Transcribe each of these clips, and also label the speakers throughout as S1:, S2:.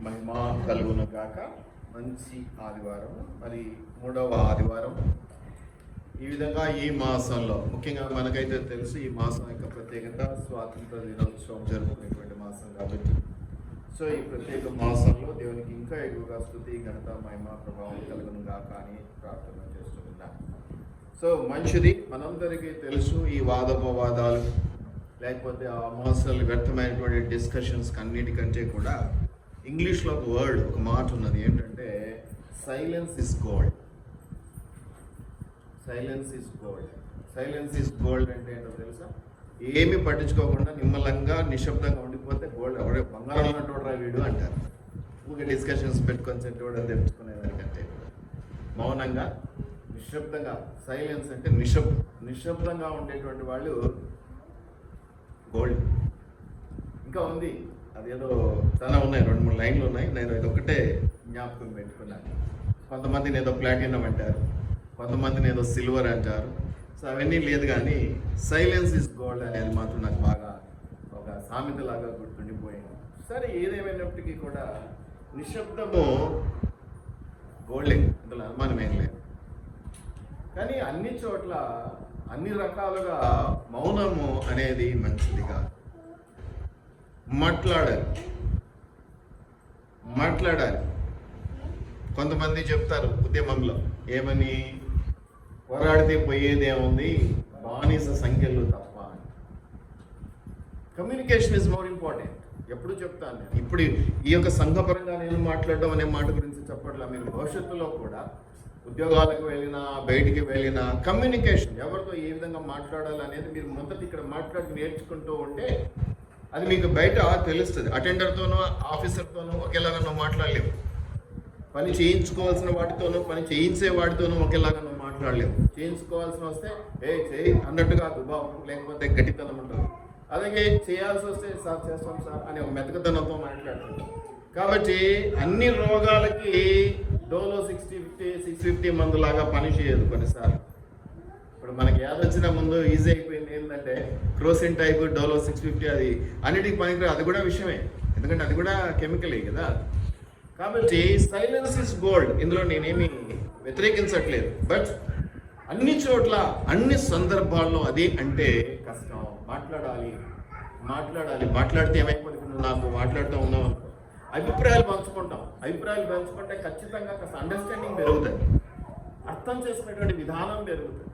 S1: మహిమ కలుగును గాక. మంచి ఆదివారం, మరి 3వ ఆదివారం. ఈ విధంగా ఈ మాసంలో ముఖ్యంగా మనకైతే తెలుసు ఈ మాసం యొక్క ప్రత్యేకత స్వాతంత్ర దినోత్సవం జరుపుకునేటువంటి మాసం కాబట్టి సో ఈ ప్రత్యేక మాసంలో దేవునికి ఇంకా ఎక్కువగా స్తుతి ఘనత మహిమ ప్రభావం కలుగును గాక అని ప్రార్థన చేస్తున్నాం. సో మంచిది, మనందరికీ తెలుసు ఈ వాదోపవాదాలు లేకపోతే ఆ మాసాలు వ్యర్థమైనటువంటి డిస్కషన్స్ అన్నిటికంటే కూడా ఇంగ్లీష్లో ఒక మాట ఉన్నది, ఏంటంటే silence is gold. Silence is gold. Silence is gold అంటే ఏంటో తెలుసా? ఏమి పట్టించుకోకుండా నిమ్మలంగా నిశ్శబ్దంగా ఉండిపోతే గోల్డ్. ఎవడే బంగారం ఉన్నట్టు వీడు అంటారు. ఊరికే డిస్కషన్స్ పెట్టుకొని చెట్టుకోవడం తెచ్చుకునేదానికంటే మౌనంగా నిశ్శబ్దంగా, సైలెన్స్ అంటే నిశ్శబ్దంగా ఉండేటువంటి వాళ్ళు గోల్డ్. ఇంకా ఉంది, అదేదో చాలా ఉన్నాయి, 2-3 లైన్లు ఉన్నాయి. నేను ఇదొక్కటే జ్ఞాపకం పెట్టుకున్నాను. కొంతమందిని ఏదో ప్లాటినం అంటారు, కొంతమందిని ఏదో సిల్వర్ అంటారు. సో అవన్నీ లేదు, కానీ సైలెన్స్ ఇస్ గోల్డ్ అనేది మాత్రం నాకు బాగా ఒక సామెతలాగా గుర్తుండిపోయింది. సరే, ఏదేమైనప్పటికీ కూడా నిశ్శబ్దము గోల్డే, అందులో అనుమానం ఏం లేదు. కానీ అన్ని చోట్ల అన్ని రకాలుగా మౌనము అనేది మంచిదిగా. మాట్లాడాలి. కొంతమంది చెప్తారు ఉద్యమంలో ఏమని, పోరాడితే పోయేదేముంది, బానిస సంఖ్యలు తప్ప అని. Communication is more important. ఎప్పుడు చెప్తాను నేను. ఇప్పుడు ఈ యొక్క సంఘపరంగా నేను మాట్లాడడం అనే మాట గురించి చెప్పట్లా. మీరు భవిష్యత్తులో కూడా ఉద్యోగాలకు వెళ్ళినా బయటికి వెళ్ళినా కమ్యూనికేషన్, ఎవరితో ఏ విధంగా మాట్లాడాలి అనేది మీరు మొదటి ఇక్కడ మాట్లాడి నేర్చుకుంటూ ఉంటే అది మీకు బయట తెలుస్తుంది. అటెండర్తోనో ఆఫీసర్తోనో ఒకేలాగా నువ్వు మాట్లాడలేవు. పని చేయించుకోవాల్సిన వాటితోనూ పని చేయించే వాటితోనూ ఒకేలాగా నువ్వు మాట్లాడలేవు. చేయించుకోవాల్సిన వస్తే చేయి అన్నట్టుగా దుబావం లేకపోతే గట్టితనం ఉంటుంది. అలాగే చేయాల్సి వస్తే సార్ చేస్తాం సార్ అని ఒక మెతకతనంతో మాట్లాడుతుంది. కాబట్టి అన్ని రోగాలకి డోలో 650 మందులాగా పని చేయదు కొన్నిసార్లు. ఇప్పుడు మనకి యాదొచ్చిన ముందు ఈజీ అయిపోయింది ఏంటంటే క్రోసిన్ టైప్ డోలో 650, అది అన్నిటికి పనికి, అది కూడా విషయమే, ఎందుకంటే అది కూడా కెమికలే కదా. కాబట్టి సైలెన్స్ ఇస్ గోల్డ్, ఇందులో నేనేమి వ్యతిరేకించట్లేదు. బట్ అన్ని చోట్ల అన్ని సందర్భాల్లో అది అంటే కష్టం. మాట్లాడితే ఏమైపోతుంది, నువ్వు నాకు మాట్లాడుతూ ఉన్నావు అనుకో, అభిప్రాయాలు పంచుకుంటే ఖచ్చితంగా కాస్త అండర్స్టాండింగ్ పెరుగుతుంది, అర్థం చేసుకునేటువంటి విధానం పెరుగుతుంది.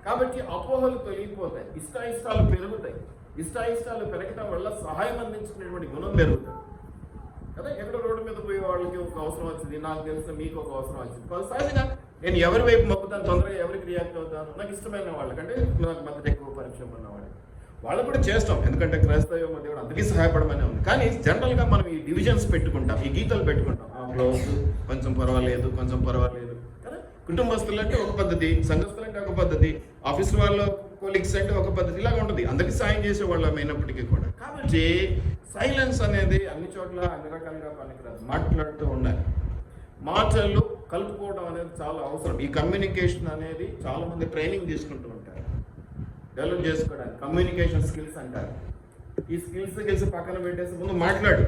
S1: కాబట్టి అపోహలు తొలగిపోతాయి, ఇష్టాయిష్టాలు పెరుగుతాయి. ఇష్టాయిష్టాలు పెరగడం వల్ల సహాయం అందించుకునేటువంటి గుణం పెరుగుతుంది కదా. ఎక్కడ రోడ్డు మీద పోయే వాళ్ళకి ఒక అవసరం వచ్చింది, నాకు తెలిసిన మీకు ఒక అవసరం వచ్చింది. సహజంగా నేను ఎవరి వైపు మొక్కుతాను, తొందరగా ఎవరికి రియాక్ట్ అవుతాను, నాకు ఇష్టమైన వాళ్ళకంటే నాకు మద్దతు ఎక్కువ పరిచయం ఉన్న వాళ్ళు కూడా చేస్తాం, ఎందుకంటే క్రైస్తవ దేవుడు అందరికీ సహాయపడమనే ఉంది. కానీ జనరల్గా మనం ఈ డివిజన్స్ పెట్టుకుంటాం, ఈ గీతలు పెట్టుకుంటాం. క్లోజ్, కొంచెం పర్వాలేదు కదా. కుటుంబస్తులు అంటే ఒక పద్ధతి, సంఘస్థులు అంటే ఒక పద్ధతి, ఆఫీస్ వాళ్ళ కొలీగ్స్ అంటే ఒక పద్ధతి, ఇలాగ ఉంటుంది. అందరికీ సాయం చేసే వాళ్ళం అయినప్పటికీ కూడా. కాబట్టి సైలెన్స్ అనేది అన్ని చోట్ల అన్ని రకాలుగా పనికిరాదు. మాట్లాడుతూ ఉండాలి. మాటలు కలుపుకోవడం అనేది చాలా అవసరం. ఈ కమ్యూనికేషన్ అనేది చాలా మంది ట్రైనింగ్ తీసుకుంటూ ఉంటారు డెవలప్ చేసుకోవడానికి. కమ్యూనికేషన్ స్కిల్స్ అంటారు. ఈ స్కిల్స్ పక్కన పెట్టేసి ముందు మాట్లాడు.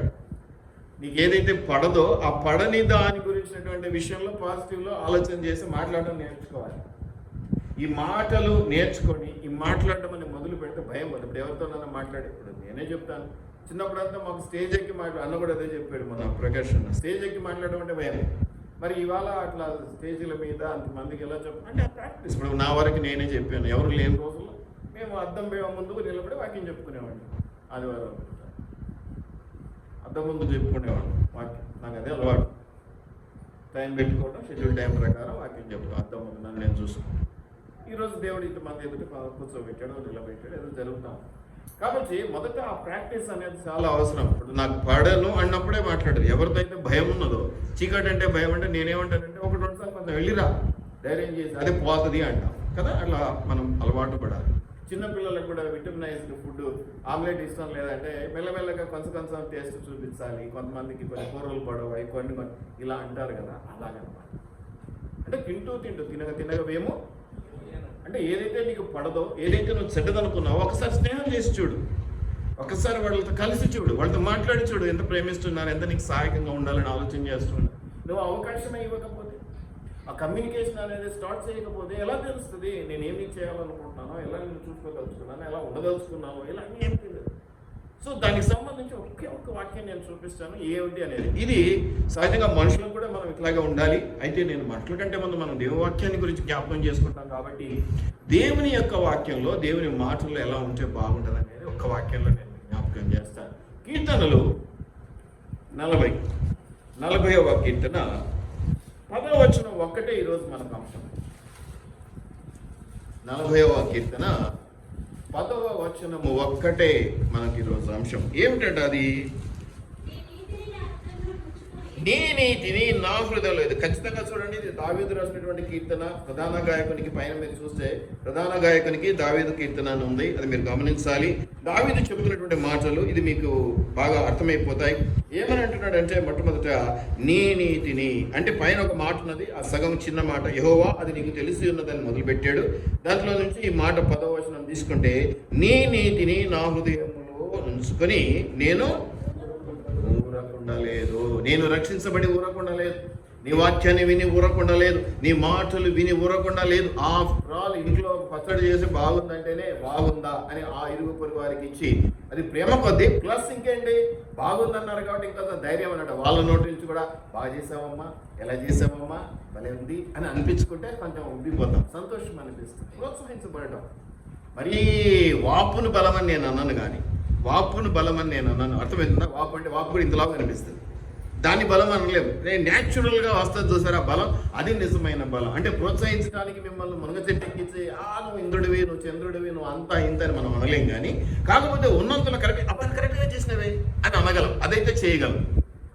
S1: నీకు ఏదైతే పడదో ఆ పడని దాని గురించినటువంటి విషయంలో పాజిటివ్లో ఆలోచన చేసి మాట్లాడడం నేర్చుకోవాలి. ఈ మాటలు నేర్చుకొని ఈ మాట్లాడడం అని మొదలు పెడితే భయం వద్దు. ఇప్పుడు ఎవరితోనైనా మాట్లాడేప్పుడు నేనే చెప్తాను, చిన్నప్పుడంతా మాకు స్టేజ్ ఎక్కి అన్న కూడా అదే చెప్పాడు మన ప్రకాష్ అన్న, స్టేజ్ ఎక్కి మాట్లాడడం అంటే భయం. మరి ఇవాళ అట్లా స్టేజీల మీద అంతమందికి ఎలా చెప్పాలంటే ప్రాక్టీస్. ఇప్పుడు నా వరకు నేనే చెప్పాను, ఎవరు లేని రోజుల్లో మేము అద్దం ముందుకు నిలబడి వాక్యం చెప్పుకునేవాడిని. ఆదివారం అద్దం ముందు చెప్పుకునేవాడిని వాక్యం. నాకు అదే అలవాటు. టైం పెట్టుకోవడం, షెడ్యూల్ టైం ప్రకారం వాక్యం చెప్తాను. అద్దం ముందు నన్ను నేను చూసుకున్నాను. ఈరోజు దేవుడు ఇంతమంది ఎదుటి కూర్చోబెట్టాడు, నిలబెట్టాడు, ఏదో జరుగుతాం. కాబట్టి మొదట ఆ ప్రాక్టీస్ అనేది చాలా అవసరం. ఇప్పుడు నాకు పడను అన్నప్పుడే మాట్లాడదు. ఎవరితో అయితే భయం ఉన్నదో, చీకటి అంటే భయం అంటే నేనేమంటానంటే 1-2 సార్లు కొంచెం వెళ్ళిరా, ధైర్యం చేసి అదే పోతుంది అంటాం కదా. అట్లా మనం అలవాటు పడాలి. చిన్నపిల్లలకు కూడా విటమినైజ్డ్ ఫుడ్, ఆమ్లెట్ ఇష్టం లేదంటే మెల్లమెల్లగా కొంచెం టేస్ట్ చూపించాలి. కొంతమందికి కొన్ని కూరలు పడవు, కొన్ని ఇలా అంటారు కదా. అలాగనమాట. అంటే తినగా వేమో అంటే ఏదైతే నీకు పడదో, ఏదైతే నువ్వు చెడ్డదనుకున్నావో ఒకసారి స్నేహం చేసి చూడు. ఒకసారి వాళ్ళతో కలిసి చూడు, వాళ్ళతో మాట్లాడి చూడు, ఎంత ప్రేమిస్తున్నారు, ఎంత నీకు సహాయకంగా ఉండాలని ఆలోచన చేస్తున్నారు. నువ్వు అవకాశం ఇవ్వకపోతే, ఆ కమ్యూనికేషన్ అనేది స్టార్ట్ చేయకపోతే ఎలా తెలుస్తుంది నేను ఏమి చేయాలనుకుంటున్నానో, ఎలా నేను చూసుకోదలుచుకున్నానో, ఎలా ఉండదలుచుకున్నానో, ఇలా అన్నీ ఏం తెలియదు. సో దానికి సంబంధించి ఒకే ఒక్క వాక్యం నేను చూపిస్తాను ఏమిటి అనేది. ఇది సహజంగా మనుషులకు కూడా మనం ఇట్లాగే ఉండాలి. అయితే నేను మాటల కంటే ముందు మనం దేవుని వాక్యాన్ని గురించి జ్ఞాపకం చేసుకుంటాం కాబట్టి దేవుని యొక్క వాక్యంలో, దేవుని మాటల్లో ఎలా ఉంటే బాగుంటుంది అనేది ఒక్క వాక్యంలో నేను జ్ఞాపకం చేస్తాను. కీర్తనలు 40వ కీర్తన 10వ వచనం ఒక్కటే ఈరోజు మనకు అంశం. 40వ కీర్తన 10వ వచనము ఒక్కటే మనకి ఈరోజు అంశం. ఏమిటంటే అది నీ నీతిని నా హృదయంలో. ఇది ఖచ్చితంగా చూడండి, ఇది దావీదు రాసినటువంటి కీర్తన. ప్రధాన గాయకునికి పైన మీరు చూస్తే ప్రధాన గాయకునికి దావీదు కీర్తన అని ఉంది, అది మీరు గమనించాలి. దావీదు చెబుతున్నటువంటి మాటలు ఇది మీకు బాగా అర్థమైపోతాయి. ఏమని అంటున్నాడంటే మొట్టమొదట నీ నీతిని అంటే పైన ఒక మాట ఉన్నది, ఆ సగం చిన్న మాట యెహోవా అది నీకు తెలిసి ఉన్నదని మొదలుపెట్టాడు. దాంట్లో నుంచి ఈ మాట 10వ వచనం తీసుకుంటే నీ నీతిని నా హృదయంలో ఉంచుకొని నేను ఊరకుండా లేదు, నేను రక్షించబడి ఊరకుండా లేదు, నీ వాక్యాన్ని విని ఊరకుండా లేదు, నీ మాటలు విని ఊరకుండా లేదు. ఆఫ్టర్ ఆల్ ఇంట్లో పచ్చడి చేసి బాగుందంటేనే బాగుందా అని ఆ ఇరుగు పొరుగు వారికి ఇచ్చి అది ప్రేమ కొద్దీ ప్లస్ ఇంకేంటి బాగుందన్నారు కాబట్టి ఇంకా ధైర్యం అన్నట్టు వాళ్ళ నోటి నుంచి కూడా బాగా చేసావమ్మా, ఎలా చేసావమ్మా, భలే ఉంది అని అనిపించుకుంటే కొంచెం ఉబ్బిపోతాం, సంతోషం అనిపిస్తుంది, ప్రోత్సహించబడటం. మరీ వాపును బలమని నేను అన్నాను, కానీ వాపును బలమని నేను అన్నాను. అర్థమవుతుందా? వాపు అంటే వాపు కూడా ఇంతలాగా అనిపిస్తుంది, దాని బలం అనలేము. నేను న్యాచురల్గా వస్తుంది చూసారా బలం, అది నిజమైన బలం. అంటే ప్రోత్సహించడానికి మిమ్మల్ని మునగ చెట్టెక్కించి నువ్వు ఇంద్రుడివి, నువ్వు చంద్రుడివి, నువ్వు అంతా ఇంత అని మనం అనలేం. కానీ కాకపోతే ఉన్నంతలో కరెక్ట్ అప్పుడు కరెక్ట్గా చేసినవే అని అనగలం, అదైతే చేయగలం,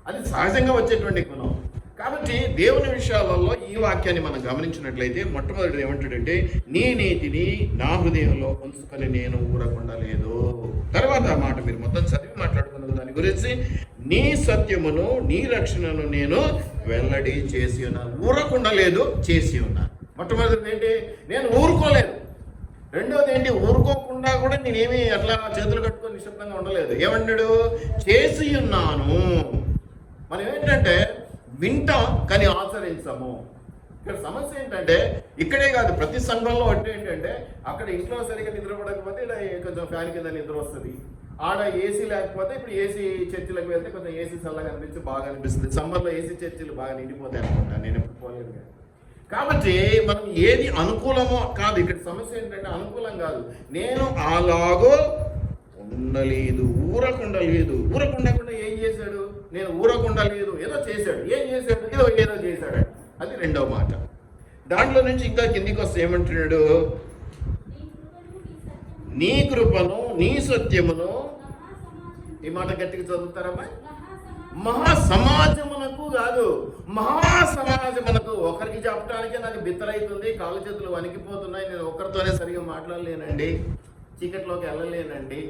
S1: అది సహజంగా వచ్చేటువంటి గుణం. కాబట్టి దేవుని విషయాలలో ఈ వాక్యాన్ని మనం గమనించినట్లయితే మొట్టమొదటి ఏమంటాడంటే నీ నీతిని నా హృదయంలో ఉంచుకొని నేను ఊరకుండా లేదు. తర్వాత ఆ మాట మీరు మొత్తం చదివి మాట్లాడుకున్న దాని గురించి, నీ సత్యమును నీ రక్షణను నేను వెల్లడి చేసి ఉన్నాను. ఊరకుండా లేదు, చేసి ఉన్నాను. మొట్టమొదటి ఏంటి, నేను ఊరుకోలేదు. రెండోది ఏంటి, ఊరుకోకుండా కూడా నేనేమి అట్లా చేతులు కట్టుకొని నిశ్శబ్దంగా ఉండలేదు. ఏమన్నాడు, చేసి ఉన్నాను. మనం ఏంటంటే వింటాం కానీ ఆచరించము. ఇక్కడ సమస్య ఏంటంటే ఇక్కడే కాదు, ప్రతి సంఘంలో అంటే ఏంటంటే అక్కడ ఇంట్లో సరిగ్గా నిద్రపడకపోతే ఇలా కొంచెం ఫ్యాన్ కింద నిద్ర వస్తుంది, ఆడ ఏసీ లేకపోతే ఇప్పుడు ఏసీ చర్చిలకు వెళ్తే కొంచెం ఏసీ చల్లగా అనిపించి బాగా అనిపిస్తుంది. సమ్మర్లో ఏసీ చర్చిలు బాగా నిండిపోతాయి అనుకుంటాను, నేను ఎప్పుడు పోలేదు. కాబట్టి మనం ఏది అనుకూలమో కాదు, ఇక్కడ సమస్య ఏంటంటే అనుకూలం కాదు, నేను అలాగో ఉండలేదు, ఊరకుండా లేదు. ఊరకుండా ఏం చేశాడు, నేను ఊరకుండా లేదు, ఏదో చేశాడు. ఏం చేశాడు, ఏదో చేశాడు. అది రెండవ మాట. దాంట్లో నుంచి ఇంకా కిందికి వస్తే ఏమంటున్నాడు, నీ కృపను నీ సత్యమును. ఈ మాట గట్టిగా చదువుతారమ్మా. మహాసమాజమునకు కాదు, మహాసమాజమునకు. ఒకరికి చెప్పడానికే నాకు బిత్తరైతుంది, కాళ్ళు చేతులు వణికిపోతున్నాయి, నేను ఒకరితోనే సరిగా మాట్లాడలేనండి, చీకట్లోకి వెళ్ళలేనండి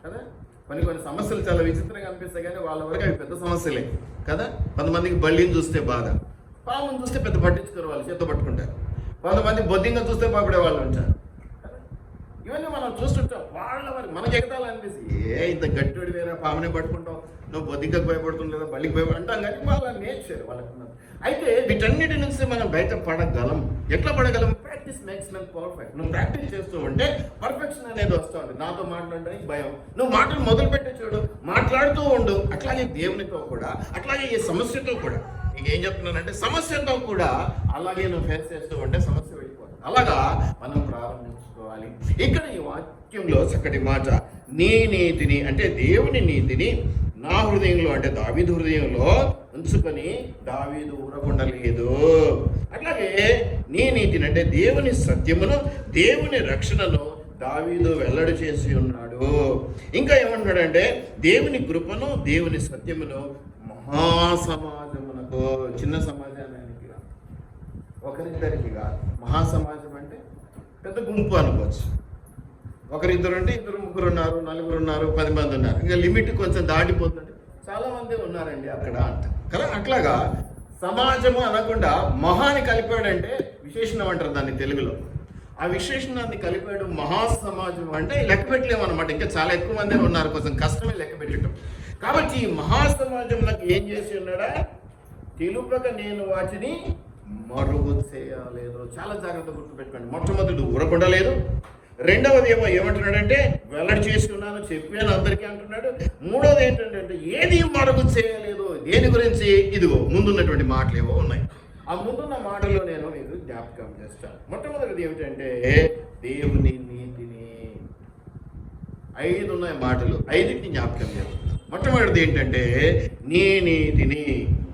S1: కదా. కొన్ని సమస్యలు చాలా విచిత్రంగా అనిపిస్తాయి, కానీ వాళ్ళ వరకు అవి పెద్ద సమస్యలే కదా. కొంతమందికి బల్లిని చూస్తే బాధ, పాముని చూస్తే పెద్ద పట్టించుకోరు, వాళ్ళు చేత పట్టుకుంటారు. కొంతమంది బొద్దింగా చూస్తే భయపడే వాళ్ళు ఉంటారు. ఇవన్నీ మనం చూస్తుంటాం. వాళ్ళ వారికి మనకి ఎగతాలనిపిస్తుంది, ఇంత గట్టివాడి వేరే పామునే పట్టుకుంటాం, నువ్వు బొద్దింకకు భయపడుతుండేదా, బల్లికి భయపడి అంటాం. కానీ వాళ్ళ నేచర్ వాళ్ళకున్నారు. అయితే వీటన్నిటి నుంచి మనం బయట పడగలం. ఎట్లా పడగలం? Practice makes men perfect. నువ్వు ప్రాక్టీస్ చేస్తూ ఉంటే పర్ఫెక్షన్ అనేది వస్తూ ఉంటుంది. నాతో మాట్లాడడానికి భయం, నువ్వు మాటలు మొదలు పెట్టి చూడు, మాట్లాడుతూ ఉండు. అట్లాగే దేవునితో కూడా, అట్లాగే ఈ సమస్యతో కూడా. నీకు ఏం చెప్తున్నానంటే సమస్యతో కూడా అలాగే నువ్వు ఫేస్ చేస్తూ ఉంటే సమస్య వెళ్ళిపోతుంది. అలాగా మనం ప్రారంభించుకోవాలి. ఇక్కడ ఈ వాక్యంలో చక్కటి మాట, నీ నీతిని అంటే దేవుని నీతిని నా హృదయంలో అంటే దావీదు హృదయంలో ఉంచుకొని దావీదు ఊరకుండా లేదు. అట్లాగే నీ నీతిని అంటే దేవుని సత్యమును దేవుని రక్షణను దావీదు వెల్లడి చేసి ఉన్నాడు. ఇంకా ఏమంటున్నాడంటే దేవుని కృపను దేవుని సత్యమును మహాసమాజమునకు. చిన్న సమాజానికి కాదు, ఒకరిద్దరికి కాదు. మహాసమాజం అంటే పెద్ద గుంపు అనుకోవచ్చు. ఒకరిద్దరు అంటే ఇద్దరు ముగ్గురు ఉన్నారు, నలుగురు ఉన్నారు, 10 మంది ఉన్నారు. ఇంకా లిమిట్ కొంచెం దాటిపోతుంటే చాలా మంది ఉన్నారండి అక్కడ అంట కదా. అట్లాగా సమాజము అనకుండా మహాని కలిపాడంటే విశేషణం అంటారు దాన్ని తెలుగులో. ఆ విశేషణాన్ని కలిపాడు మహాసమాజం. అంటే లెక్క పెట్టలేము అనమాట, ఇంకా చాలా ఎక్కువ మంది ఉన్నారు, కొంచెం కష్టమే లెక్క పెట్టడం. కాబట్టి ఈ మహాసమాజం నాకు ఏం చేసి ఉన్నాడా, తెలుపక నేను వాటిని మరుగు చేయలేదు. చాలా జాగ్రత్త గుర్తుపెట్టుకోండి. మొట్టమొదటి ఊరకుండలేదు, రెండవది ఏమంటున్నాడంటే వెల్లడి చేసి ఉన్నాను చెప్పాను అందరికీ అంటున్నాడు. మూడవది ఏంటంటే ఏది మరుగు చేయలేదు. దేని గురించి? ఇదిగో ముందున్నటువంటి మాటలు ఏవో ఉన్నాయి. ఆ ముందున్న మాటలో నేను మీకు జ్ఞాపకం చేస్తాను. మొట్టమొదటిది ఏమిటంటే దేవుని నీతిని. 5 ఉన్నాయి మాటలు, 5ని జ్ఞాపకం చేస్తాను. మొట్టమొదటిది ఏంటంటే నీ నీతిని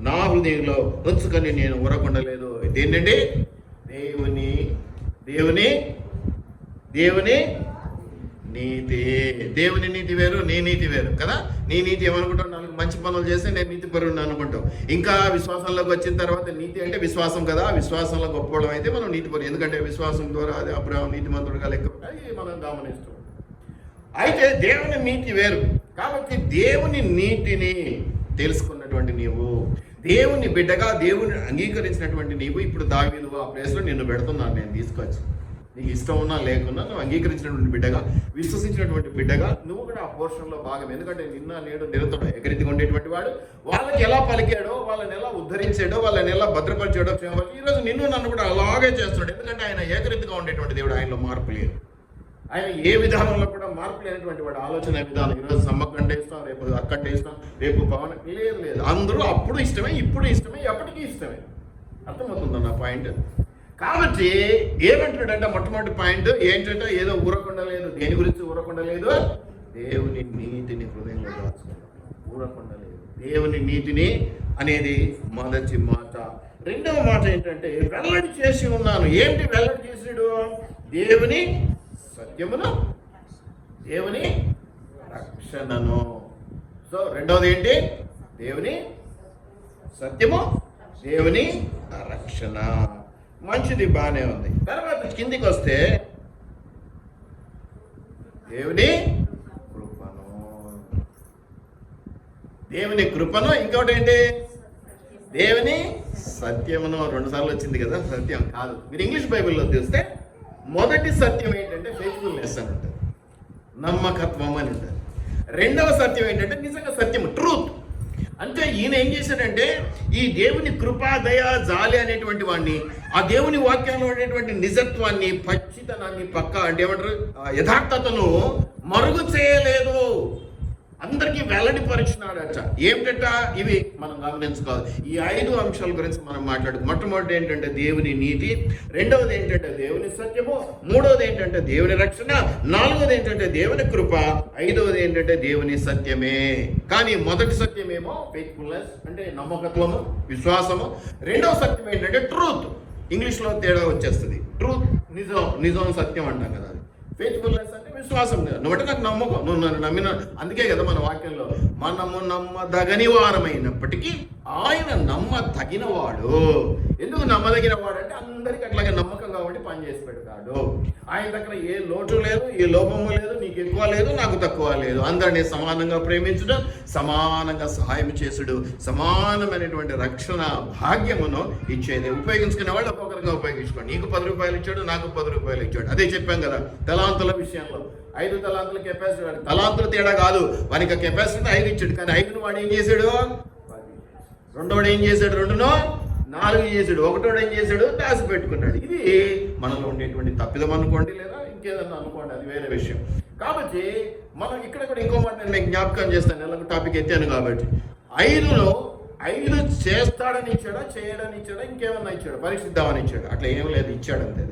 S1: నా హృదయంలో ఉంచుకొని నేను ఊరకుండలేదు. ఇదేంటండి? దేవుని నీతి. దేవుని నీతి వేరు, నీ నీతి వేరు కదా. నీ నీతి ఏమనుకుంటావు? 4 మంచి పనులు చేస్తే నేను నీతి పరుని అనుకుంటాం. ఇంకా విశ్వాసంలోకి వచ్చిన తర్వాత నీతి అంటే విశ్వాసం కదా. విశ్వాసంలో గొప్పవడం అయితే మనం నీతి పరు, ఎందుకంటే విశ్వాసం ద్వారా అది అబ్రహాము నీతిమంతుడుగా లెక్క అది మనం గమనిస్తాం. అయితే దేవుని నీతి వేరు. కాబట్టి దేవుని నీతిని తెలుసుకున్నటువంటి నీవు, దేవుని బిడ్డగా దేవుని అంగీకరించినటువంటి నీవు, ఇప్పుడు దావీదు ఆ ప్లేస్లో నిన్ను పెడుతున్నాను నేను తీసుకొచ్చి. నీకు ఇష్టం ఉన్నా లేకున్నా నువ్వు అంగీకరించినటువంటి బిడ్డగా, విశ్వసించినటువంటి బిడ్డగా నువ్వు కూడా ఆ పోర్షన్లో భాగం. ఎందుకంటే నిన్న నేడు నిరంతరం ఏకరీతిగా ఉండేటువంటి వాడు. వాళ్ళకి ఎలా పలికాడో, వాళ్ళని ఎలా ఉద్ధరించాడో, వాళ్ళని ఎలా భద్రపరిచాడో ఈరోజు నిన్ను నన్ను కూడా అలాగే చేస్తున్నాడు. ఎందుకంటే ఆయన ఏకరీతిగా ఉండేటువంటి దేవుడు, ఆయనలో మార్పు లేదు. ఆయన ఏ విధానంలో కూడా మార్పు లేనటువంటి వాడు. ఆలోచన విధానం, ఈరోజు సమ్మకంటే ఇస్తాం, రేపు అక్కంటే ఇస్తాం, రేపు పవన్ లేదు. అందరూ అప్పుడు ఇష్టమే, ఇప్పుడు ఇష్టమే, ఎప్పటికీ ఇష్టమే. అర్థమవుతుందా నా పాయింట్? కాబట్టి ఏమంటాడంటే మొట్టమొదటి పాయింట్ ఏంటంటే ఏదో ఊరకుండలేదు. దేని గురించి ఊరకుండలేదు? దేవుని నీతిని హృదయంలో దాచుకున్నాడు. ఊరకుండలేదు దేవుని నీతిని అనేది మొదటి మాట. రెండవ మాట ఏంటంటే వెల్లడి చేసి ఉన్నాను. ఏంటి వెల్లడి చేసాడు? దేవుని సత్యమును, దేవుని రక్షణను. సో రెండవది ఏంటి? దేవుని సత్యము, దేవుని రక్షణ. మంచిది, బాగానే ఉంది. తర్వాత కిందికి వస్తే దేవుని కృపను, ఇంకోటి ఏంటి? దేవుని సత్యమును. 2 సార్లు వచ్చింది కదా. సత్యం కాదు, మీరు ఇంగ్లీష్ బైబిల్లో చూస్తే మొదటి సత్యం ఏంటంటే ఫెయిత్ఫుల్నెస్ అని ఉంటుంది, నమ్మకత్వం అని ఉంటుంది. రెండవ సత్యం ఏంటంటే నిజంగా సత్యం, ట్రూత్. అంటే ఈయన ఏం చేశాడంటే ఈ దేవుని కృపా, దయ, జాలి అనేటువంటి వాడిని, ఆ దేవుని వాక్యంలో ఉండేటువంటి నిజత్వాన్ని, పచ్చితనాన్ని, అంటే ఏమంటారు యథార్థతను మరుగు చేయలేదు. అందరికీ వెల్లడిపరిచినాడట. ఏమిటట? ఇవి మనం గమనించుకోవాలి. ఈ 5 అంశాల గురించి మనం మాట్లాడుకు. మొట్టమొదటి ఏంటంటే దేవుని నీతి, రెండవది ఏంటంటే దేవుని సత్యము, మూడవది ఏంటంటే దేవుని రక్షణ, నాలుగవది ఏంటంటే దేవుని కృప, ఐదవది ఏంటంటే దేవుని సత్యమే. కానీ మొదటి సత్యమేమో ఫెయిత్ఫుల్నెస్ అంటే నమ్మకత్వము, విశ్వాసము. రెండవ సత్యం ఏంటంటే ట్రూత్. ఇంగ్లీష్లో తేడా వచ్చేస్తుంది. ట్రూత్ నిజం సత్యం అంటాం కదా. ఫెయిత్ఫుల్నెస్ అంటే విశ్వాసం. నువ్వంటే నాకు నమ్మకం, నువ్వు నన్ను నమ్మిన. అందుకే కదా మన వాక్యంలో మనము నమ్మదగని వారమైనప్పటికీ ఆయన నమ్మదగినవాడు. ఎందుకు నమ్మదగినవాడు అంటే అందరికీ అట్లాగే నమ్మకంగా ఉండి పనిచేసి పెడతాడు. ఆయన దగ్గర ఏ లోటు లేదు, ఏ లోపము లేదు, నీకు ఎక్కువ లేదు, నాకు తక్కువ లేదు. అందరినీ సమానంగా ప్రేమించడం, సమానంగా సహాయం చేసుడు, సమానమైనటువంటి రక్షణ భాగ్యమును ఇచ్చేది. ఉపయోగించుకునే వాళ్ళు ఒక్కొక్కరిగా ఉపయోగించుకోండి. నీకు 10 రూపాయలు ఇచ్చాడు, నాకు 10 రూపాయలు ఇచ్చాడు. అదే చెప్పాం కదా తలాంతుల విషయంలో. 5 తలాంతుల కెపాసిటీ, వాడు తలాంతుల తేడా కాదు, వానికి కెపాసిటీ 5 ఇచ్చాడు. కానీ 5ను వాడు ఏం చేశాడు? రెండోడు ఏం చేశాడు? 2ను 4 చేశాడు. ఒకటోడు ఏం చేశాడు? దాసి పెట్టుకున్నాడు. ఇది మనలో ఉండేటువంటి తప్పిదం అనుకోండి, లేదా ఇంకేదన్నా అనుకోండి, అది వేరే విషయం. కాబట్టి మనం ఇక్కడ కూడా ఇంకో మాట నేను జ్ఞాపకం చేస్తాను, ఎలాగో టాపిక్ ఎత్తాను కాబట్టి. 5లో 5 చేస్తాడని ఇచ్చాడా, చేయడని ఇచ్చాడా, ఇంకేమన్నా ఇచ్చాడు, పరీక్షిద్దామని ఇచ్చాడు? అట్లా ఏం లేదు, ఇచ్చాడు అంతే.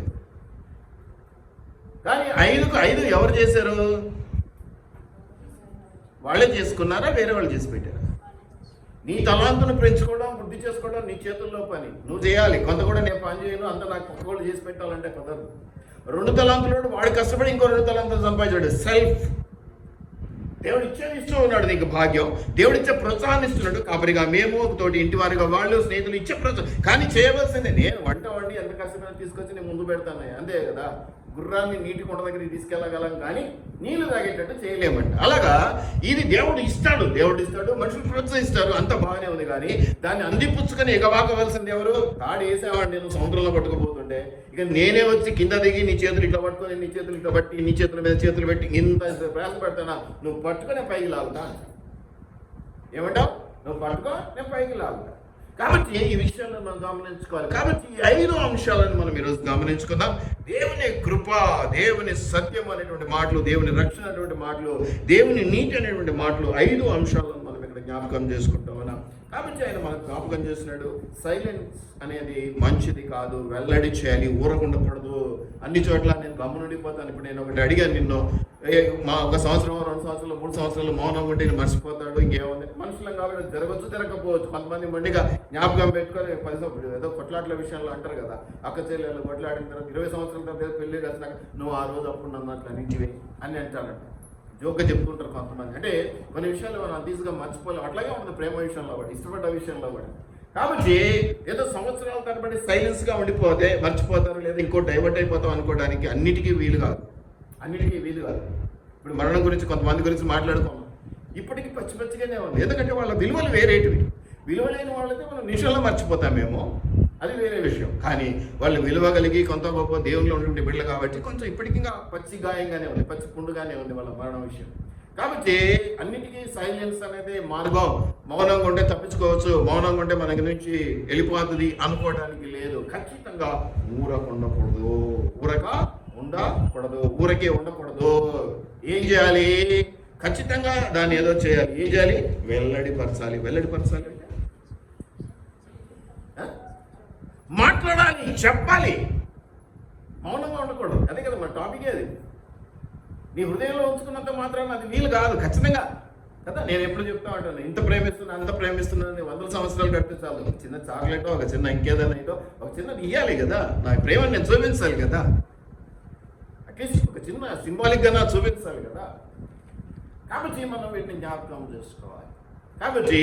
S1: కానీ 5కు 5 ఎవరు చేశారు? వాళ్ళే చేసుకున్నారా, వేరే వాళ్ళు చేసి పెట్టారా? నీ తలాంతును పెంచుకోవడం, వృద్ధి చేసుకోవడం నీ చేతుల్లో పని, నువ్వు చేయాలి. కొంత కూడా నేను పని చేయను, అంత నాకు ఒక్కళ్ళు చేసి పెట్టాలంటే కుదరదు. 2 తలాంతులు వాడు కష్టపడి ఇంకో 2 తలాంతులు సంపాదించాడు. సెల్ఫ్. దేవుడు ఇచ్చేది ఇస్తూ ఉన్నాడు నీకు భాగ్యం, దేవుడు ఇచ్చే ప్రోత్సాహాన్ని ఇస్తున్నాడు. కాపరిగా మేము, తోటి ఇంటి వారిగా వాళ్ళు, స్నేహితులు ఇచ్చే ప్రోత్సాహం. కానీ చేయవలసిందే. నేను వంట వండి ఎంత కష్టమైన తీసుకొచ్చి నేను ముందు పెడతాను, అంతే కదా. గుర్రాన్ని నీటి కొండ దగ్గరికి తీసుకెళ్ళగలం కానీ నీళ్లు తాగేటట్టు చేయలేమంట. అలాగా ఇది దేవుడు ఇస్తాడు, మనుషులు ప్రోత్సహిస్తారు, అంత బాగానే ఉంది. కానీ దాన్ని అందిపుచ్చుకొని ఎగబాకవలసింది ఎవరు? తాడు వేసేవాడు నేను సముద్రంలో పట్టుకుపోతుంటే, ఇక నేనే వచ్చి కింద దిగి నీ చేతులు ఇట్లా పట్టుకొని నీ చేతులు ఇట్లా పట్టి నీ చేతుల మీద చేతులు పెట్టి ఇంత ప్రయాస పెడతానా, నువ్వు పట్టుకునే పైకి లాగుతా అంట. ఏమంటావు? నువ్వు పట్టుకో, నేను పైకి లాగుతా. కాబట్టి ఈ విషయాలను మనం గమనించుకోవాలి. కాబట్టి ఈ 5 అంశాలను మనం ఈరోజు గమనించుకుందాం. దేవుని కృప, దేవుని సత్యం అనేటువంటి మాటలు, దేవుని రక్షణ అనేటువంటి మాటలు, దేవుని నీతి అనేటువంటి మాటలు, 5 అంశాలను మనం ఇక్కడ జ్ఞాపకం చేసుకుంటాం మనం. కాబట్టి ఆయన మనకు జ్ఞాపకం చేస్తున్నాడు, సైలెన్స్ అనేది మంచిది కాదు, వెల్లడి చేయాలి, ఊరకుండకూడదు. అన్ని చోట్ల నేను గమ్మునుండిపోతాను. ఇప్పుడు నేను ఒకటి అడిగాను నిన్ను, మా 1 సంవత్సరం 2 సంవత్సరాలు 3 సంవత్సరాలు మౌనం ఉంటే నేను మర్చిపోతాడు, ఇంకేముంది మనుషులం కాబట్టి జరగచ్చు తిరగకపోవచ్చు. కొంతమంది మండిగా జ్ఞాపకం పెట్టుకొని 10 సంవత్సరాలు ఏదో కొట్లాట్ల విషయంలో అంటారు కదా, అక్క చెల్లెలు కొట్లాడిన తర్వాత 20 సంవత్సరాల తర్వాత పెళ్లి కలిసినాక నువ్వు ఆ రోజు అప్పుడు నన్ను అట్లా నింటివే అని అంటారంట. జోక్గా చెప్పుకుంటారు కొంతమంది. అంటే కొన్ని విషయాలు మనం అంతీజుగా మర్చిపోలేం. అట్లాగే ఉంటుంది ప్రేమ విషయంలో కూడా, ఇష్టపడ్డ విషయంలో కూడా. కాబట్టి ఏదో సంవత్సరాల తరబడి సైలెన్స్గా ఉండిపోతే మర్చిపోతారు, లేదా ఇంకో డైవర్ట్ అయిపోతాం అనుకోవడానికి అన్నిటికీ వీలు కాదు. ఇప్పుడు మరణం గురించి కొంతమంది గురించి మాట్లాడుకున్నాం, ఇప్పటికీ పచ్చిగానే ఉంది. ఎందుకంటే వాళ్ళ విలువలు వేరేటివి. విలువలేని వాళ్ళైతే మనం నిమిషంలో మర్చిపోతామేమో, అది వేరే విషయం. కానీ వాళ్ళు విలువ కలిగి కొంత గొప్ప దేవుళ్ళు ఉండే బిడ్డలు కాబట్టి కొంచెం ఇప్పటికీ పచ్చి గాయంగానే ఉంది, పచ్చి పుండుగానే ఉంది వాళ్ళ మరణం విషయం. కాబట్టి అన్నిటికీ సైలెన్స్ అనేది మార్గం. మౌనంగా ఉంటే తప్పించుకోవచ్చు, మౌనంగా ఉంటే మనకి నుంచి వెళ్ళిపోతుంది అనుకోవడానికి లేదు. ఖచ్చితంగా ఊరకే ఉండకూడదు. ఏం చేయాలి? ఖచ్చితంగా దాన్ని ఏదో చేయాలి. ఏం చేయాలి? వెల్లడిపరచాలి అంటే మాట్లాడాలి, చెప్పాలి, మౌనంగా ఉండకూడదు. అదే కదా మన టాపికే. అది నీ హృదయంలో ఉంచుకున్నంత మాత్రాన అది వీలు కాదు. ఖచ్చితంగా కదా. నేను ఎప్పుడు చెప్తా ఉంటాను, ఇంత ప్రేమిస్తున్నా అంత ప్రేమిస్తున్నాను, 100 సంవత్సరాలు కడితే చాలు. ఒక చిన్న చాక్లెటో, ఒక చిన్న ఇంకేదైనా ఏదో ఒక చిన్నది ఇవ్వాలి కదా. నా ప్రేమను నేను చూపించాలి కదా. అట్లీస్ట్ ఒక చిన్న సింబాలిక్గా నా చూపించాలి కదా. కాబట్టి మనం వీటిని జ్ఞాపకం చేసుకోవాలి. కాబట్టి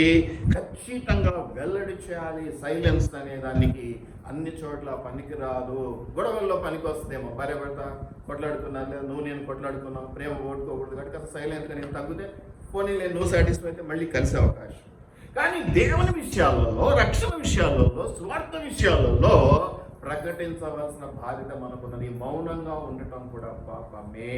S1: ఖచ్చితంగా వెల్లడి చేయాలి. సైలెన్స్ అనే దానికి అన్ని చోట్ల పనికి రాదు. గొడవల్లో పనికి వస్తుందేమో, భార్య భర్త కొట్లాడుకున్నాను, లేదా నువ్వు నేను కొట్లాడుకున్నావు, ప్రేమ ఓడుకోకూడదు కాబట్టి అసలు సైలెంట్గా నేను తగ్గితే పోనీ నేను నువ్వు సాటిస్ఫై అయితే మళ్ళీ కలిసే అవకాశం. కానీ దేవుని విషయాలలో, రక్షణ విషయాలలో, స్వార్థ విషయాలలో ప్రకటించవలసిన బాధ్యత మనకున్నది. మౌనంగా ఉండటం కూడా పాపమే.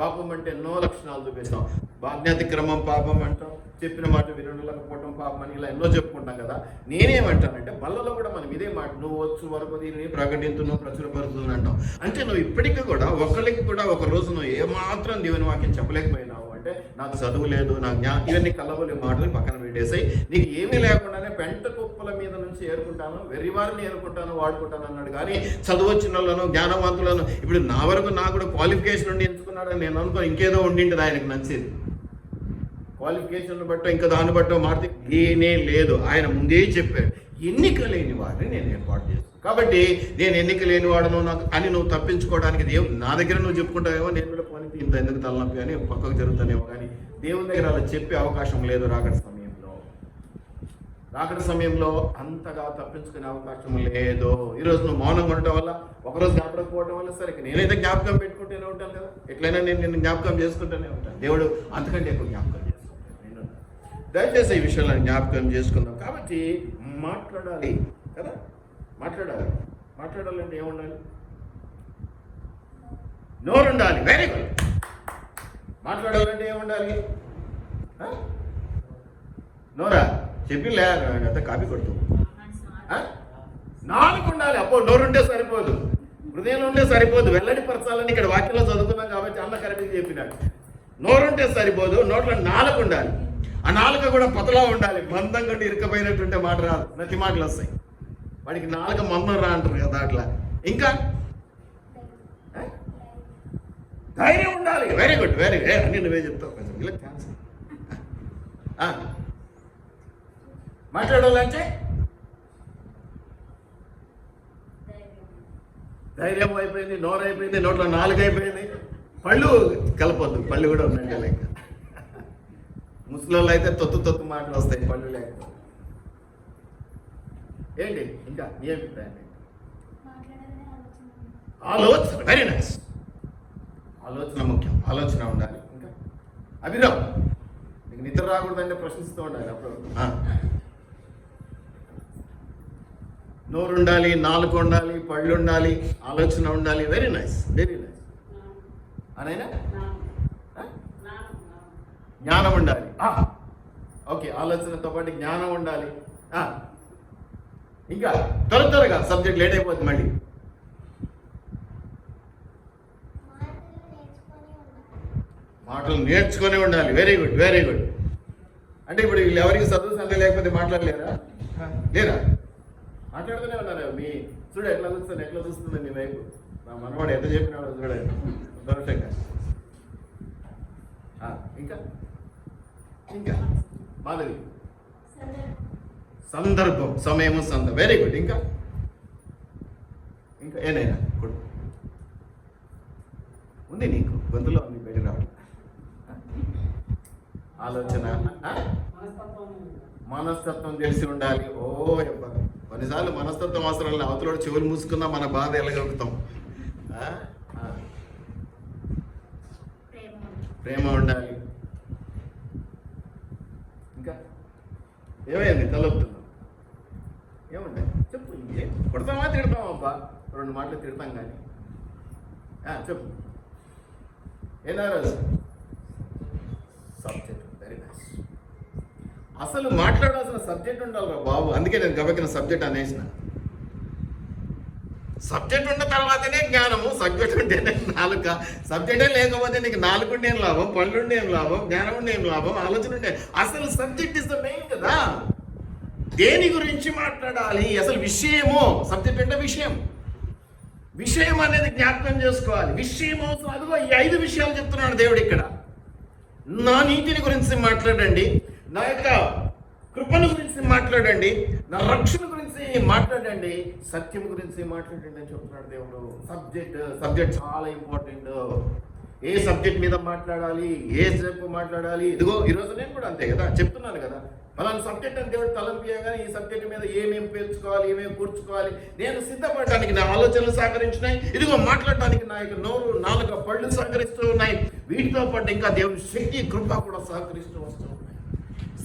S1: పాపం అంటే ఎన్నో లక్షణాలు చూపిస్తాం. బాధ్యాతిక్రమం పాపం అంటాం, చెప్పిన మాట వినలేకపోవటం పాపం అని ఇలా ఎన్నో చెప్పుకుంటాం కదా. నేనేమంటానంటే బల్లలో కూడా మనం ఇదే మాట, నువ్వు వచ్చు వరకు దీన్ని ప్రకటించున్నావు, ప్రచురపరుస్తున్నావు అంటాం. అంటే నువ్వు ఇప్పటికీ కూడా ఒకరికి కూడా ఒక రోజు నువ్వు ఏమాత్రం దేవుని వాక్యం చెప్పలేకపోయినావు అంటే, నాకు చదువు లేదు, నాకు ఇవన్నీ కలవలే మాటలు పక్కన పెట్టేసాయి. నీకు ఏమీ లేకుండానే పెంట కుప్పల మీద నుంచి ఏరుకుంటాను, వెర్రివారిని ఏరుకుంటాను, వాడుకుంటాను అన్నాడు. కానీ చదువు వచ్చిన వాళ్ళను, జ్ఞానవంతులను, ఇప్పుడు నా వరకు నాకు కూడా క్వాలిఫికేషన్ ఉండి ఎంచుకున్నాడని నేను అనుకో, ఇంకేదో ఉండింటుంది ఆయనకు నచ్చేది. క్వాలిఫికేషన్ బట్టో ఇంకా దాన్ని బట్టో మారితే ఏనే లేదు. ఆయన ముందే చెప్పాడు, ఎన్నిక లేని వాడిని నేను ఏర్పాటు చేస్తాను. కాబట్టి నేను ఎన్నిక లేని వాడను నాకు అని నువ్వు తప్పించుకోవడానికి దేవుడు నా దగ్గర నువ్వు చెప్పుకుంటావేమో, నేను కూడా పోనీ ఇంత ఎందుకు తలనొప్పి అని పక్కకు జరుగుతానేమో. కానీ దేవుని దగ్గర అలా చెప్పే అవకాశం లేదు. రాకడ సమయంలో అంతగా తప్పించుకునే అవకాశం లేదు. ఈరోజు నువ్వు మౌనంగా ఉండటం వల్ల, ఒకరోజు జ్ఞాపకపోవడం వల్ల, సరే నేనైతే జ్ఞాపకం పెట్టుకుంటూనే ఉంటాను కదా, ఎట్లయినా నేను నిన్ను జ్ఞాపకం చేసుకుంటూనే ఉంటాను. దేవుడు అంతకంటే ఎక్కువ జ్ఞాపకం చేసుకుంటాను. నేను దయచేసి ఈ విషయాలను జ్ఞాపకం చేసుకుందాం. కాబట్టి మాట్లాడాలి కదా. మాట్లాడాలంటే ఏముండాలి? నోరు ఉండాలి. Very good. మాట్లాడాలంటే ఏముండాలి? నోరా చెప్పిలే అంత కాపీ కొడుతూ నాలుగు ఉండాలి. అప్పో నోరుంటే సరిపోదు, హృదయంలో ఉంటే సరిపోదు, వెల్లడిపరచాలని ఇక్కడ వాక్యంలో చదువుకున్నాం కాబట్టి అన్న కరెక్ట్గా చెప్పినాడు. నోరుంటే సరిపోదు, నోట్లో నాలుగు ఉండాలి. ఆ నాలుక కూడా పతలా ఉండాలి. మందం కంటే ఇరుకపోయినట్టుంటే మాట రాదు, నతి మాటలు వస్తాయి. వాడికి నాలుక మందం రా అంటారు కదా అట్లా. ఇంకా ధైర్యం ఉండాలి. Very good, very good. అన్ని నువ్వే చెప్తావు కొంచెం ఇలా ఛాన్స్. మాట్లాడాలంటే ధైర్యం అయిపోయింది, నోరు అయిపోయింది, నోట్లో నాలుగు అయిపోయింది, పళ్ళు కలపొద్దు, పళ్ళు కూడా ఉన్నాయి లెక్క. ముసలోళ్ళు అయితే తొత్తు మాటలు వస్తాయి, పళ్ళు లేకపోతే. ఏంటి ఇంకా నీ అభిప్రాయం? ఆలోచన. Very nice. ఆలోచన ముఖ్యం, ఆలోచన ఉండాలి. ఇంకా అభిరామ్, నీకు నిద్ర రాకూడదంటే ప్రశ్నిస్తూ ఉండాలి అప్పుడు. నోరు ఉండాలి, నాలుగు ఉండాలి, పళ్ళు ఉండాలి, ఆలోచన ఉండాలి. Very nice, very nice. అనైనా జ్ఞానం ఉండాలి. ఓకే, ఆలోచనతో పాటు జ్ఞానం ఉండాలి. ఇంకా త్వరగా సబ్జెక్ట్ లేట్ అయిపోతుంది మళ్ళీ. మాటలు నేర్చుకొని ఉండాలి. Very good, very good. అంటే ఇప్పుడు వీళ్ళు ఎవరికి చదువు సందే లేకపోతే మాట్లాడలేరా? లేరా? మాట్లాడుతూనే ఉన్నారు. మీ చూడు ఎట్లా చూస్తుంది మీ వైపు. మా మనవాడు ఎంత చెప్పినాడో చూడండి దొరకంగా. ఇంకా ఇంకా మాధవి, సందర్భం, సమయము, వెరీ గుడ్. ఇంకా ఇంకా ఏనైనా ఉంది నీకు గొంతులో ఉంది, బయట రావడం. ఆలోచన, మనస్తత్వం తెలిసి ఉండాలి. కొన్నిసార్లు మనస్తత్వం అవసరం లేదు. అవతల చెవులు మూసుకున్నా మన బాధ ఎలాగలుగుతాం. ప్రేమ ఉండాలి. ఇంకా ఏమైంది తలొప్పుతున్నాం? ఏముంటాయి చెప్పు. ఇంకేం కొడతామా తిడతామా? అబ్బా 2 మాటలు తిడతాం కానీ. చెప్పు ఏనా రోజు సబ్జెక్ట్. Very nice. అసలు మాట్లాడాల్సిన సబ్జెక్ట్ ఉండాలి రా బాబు. అందుకే నేను గబకిన సబ్జెక్ట్ అనేసిన. సబ్జెక్ట్ ఉన్న తర్వాతనే జ్ఞానము. సబ్జెక్ట్ ఉంటేనే నాలుక. సబ్జెక్టే లేకపోతే నీకు నాలుగు ఉండే ఏం లాభం, పళ్ళు ఉండే ఏం లాభం, జ్ఞానం ఉండే ఏం లాభం, ఆలోచన ఉండే. అసలు సబ్జెక్ట్ ఇస్ ద మెయిన్ కదా. దేని గురించి మాట్లాడాలి, అసలు విషయము. సబ్జెక్ట్ అంటే విషయం. విషయం అనేది జ్ఞాపకం చేసుకోవాలి. విషయం అవసరం. అదిగో ఈ 5 విషయాలు చెప్తున్నాడు దేవుడు ఇక్కడ. నా నీతిని గురించి మాట్లాడండి, నా యొక్క కృపను గురించి మాట్లాడండి, నా రక్షణ గురించి మాట్లాడండి, సత్యం గురించి మాట్లాడండి అని చెప్తున్నాడు దేవుడు. సబ్జెక్ట్ చాలా ఇంపార్టెంట్. ఏ సబ్జెక్ట్ మీద మాట్లాడాలి, ఏ స్టెప్ మాట్లాడాలి. ఇదిగో ఈరోజు నేను కూడా అంతే కదా చెప్తున్నాను కదా. అలాంటి సబ్జెక్ట్ అని దేవుడు తలంపియగానే ఈ సబ్జెక్ట్ మీద ఏమేమి పేర్చుకోవాలి, ఏమేమి కూర్చుకోవాలి, నేను సిద్ధపడటానికి నా ఆలోచనలు సహకరించినాయి. ఇదిగో మాట్లాడటానికి నా యొక్క నోరు, నాలుక, పళ్ళు సహకరిస్తూ ఉన్నాయి. వీటితో పాటు ఇంకా దేవుని శక్తి, కృప కూడా సహకరిస్తూ వస్తూ ఉన్నాయి.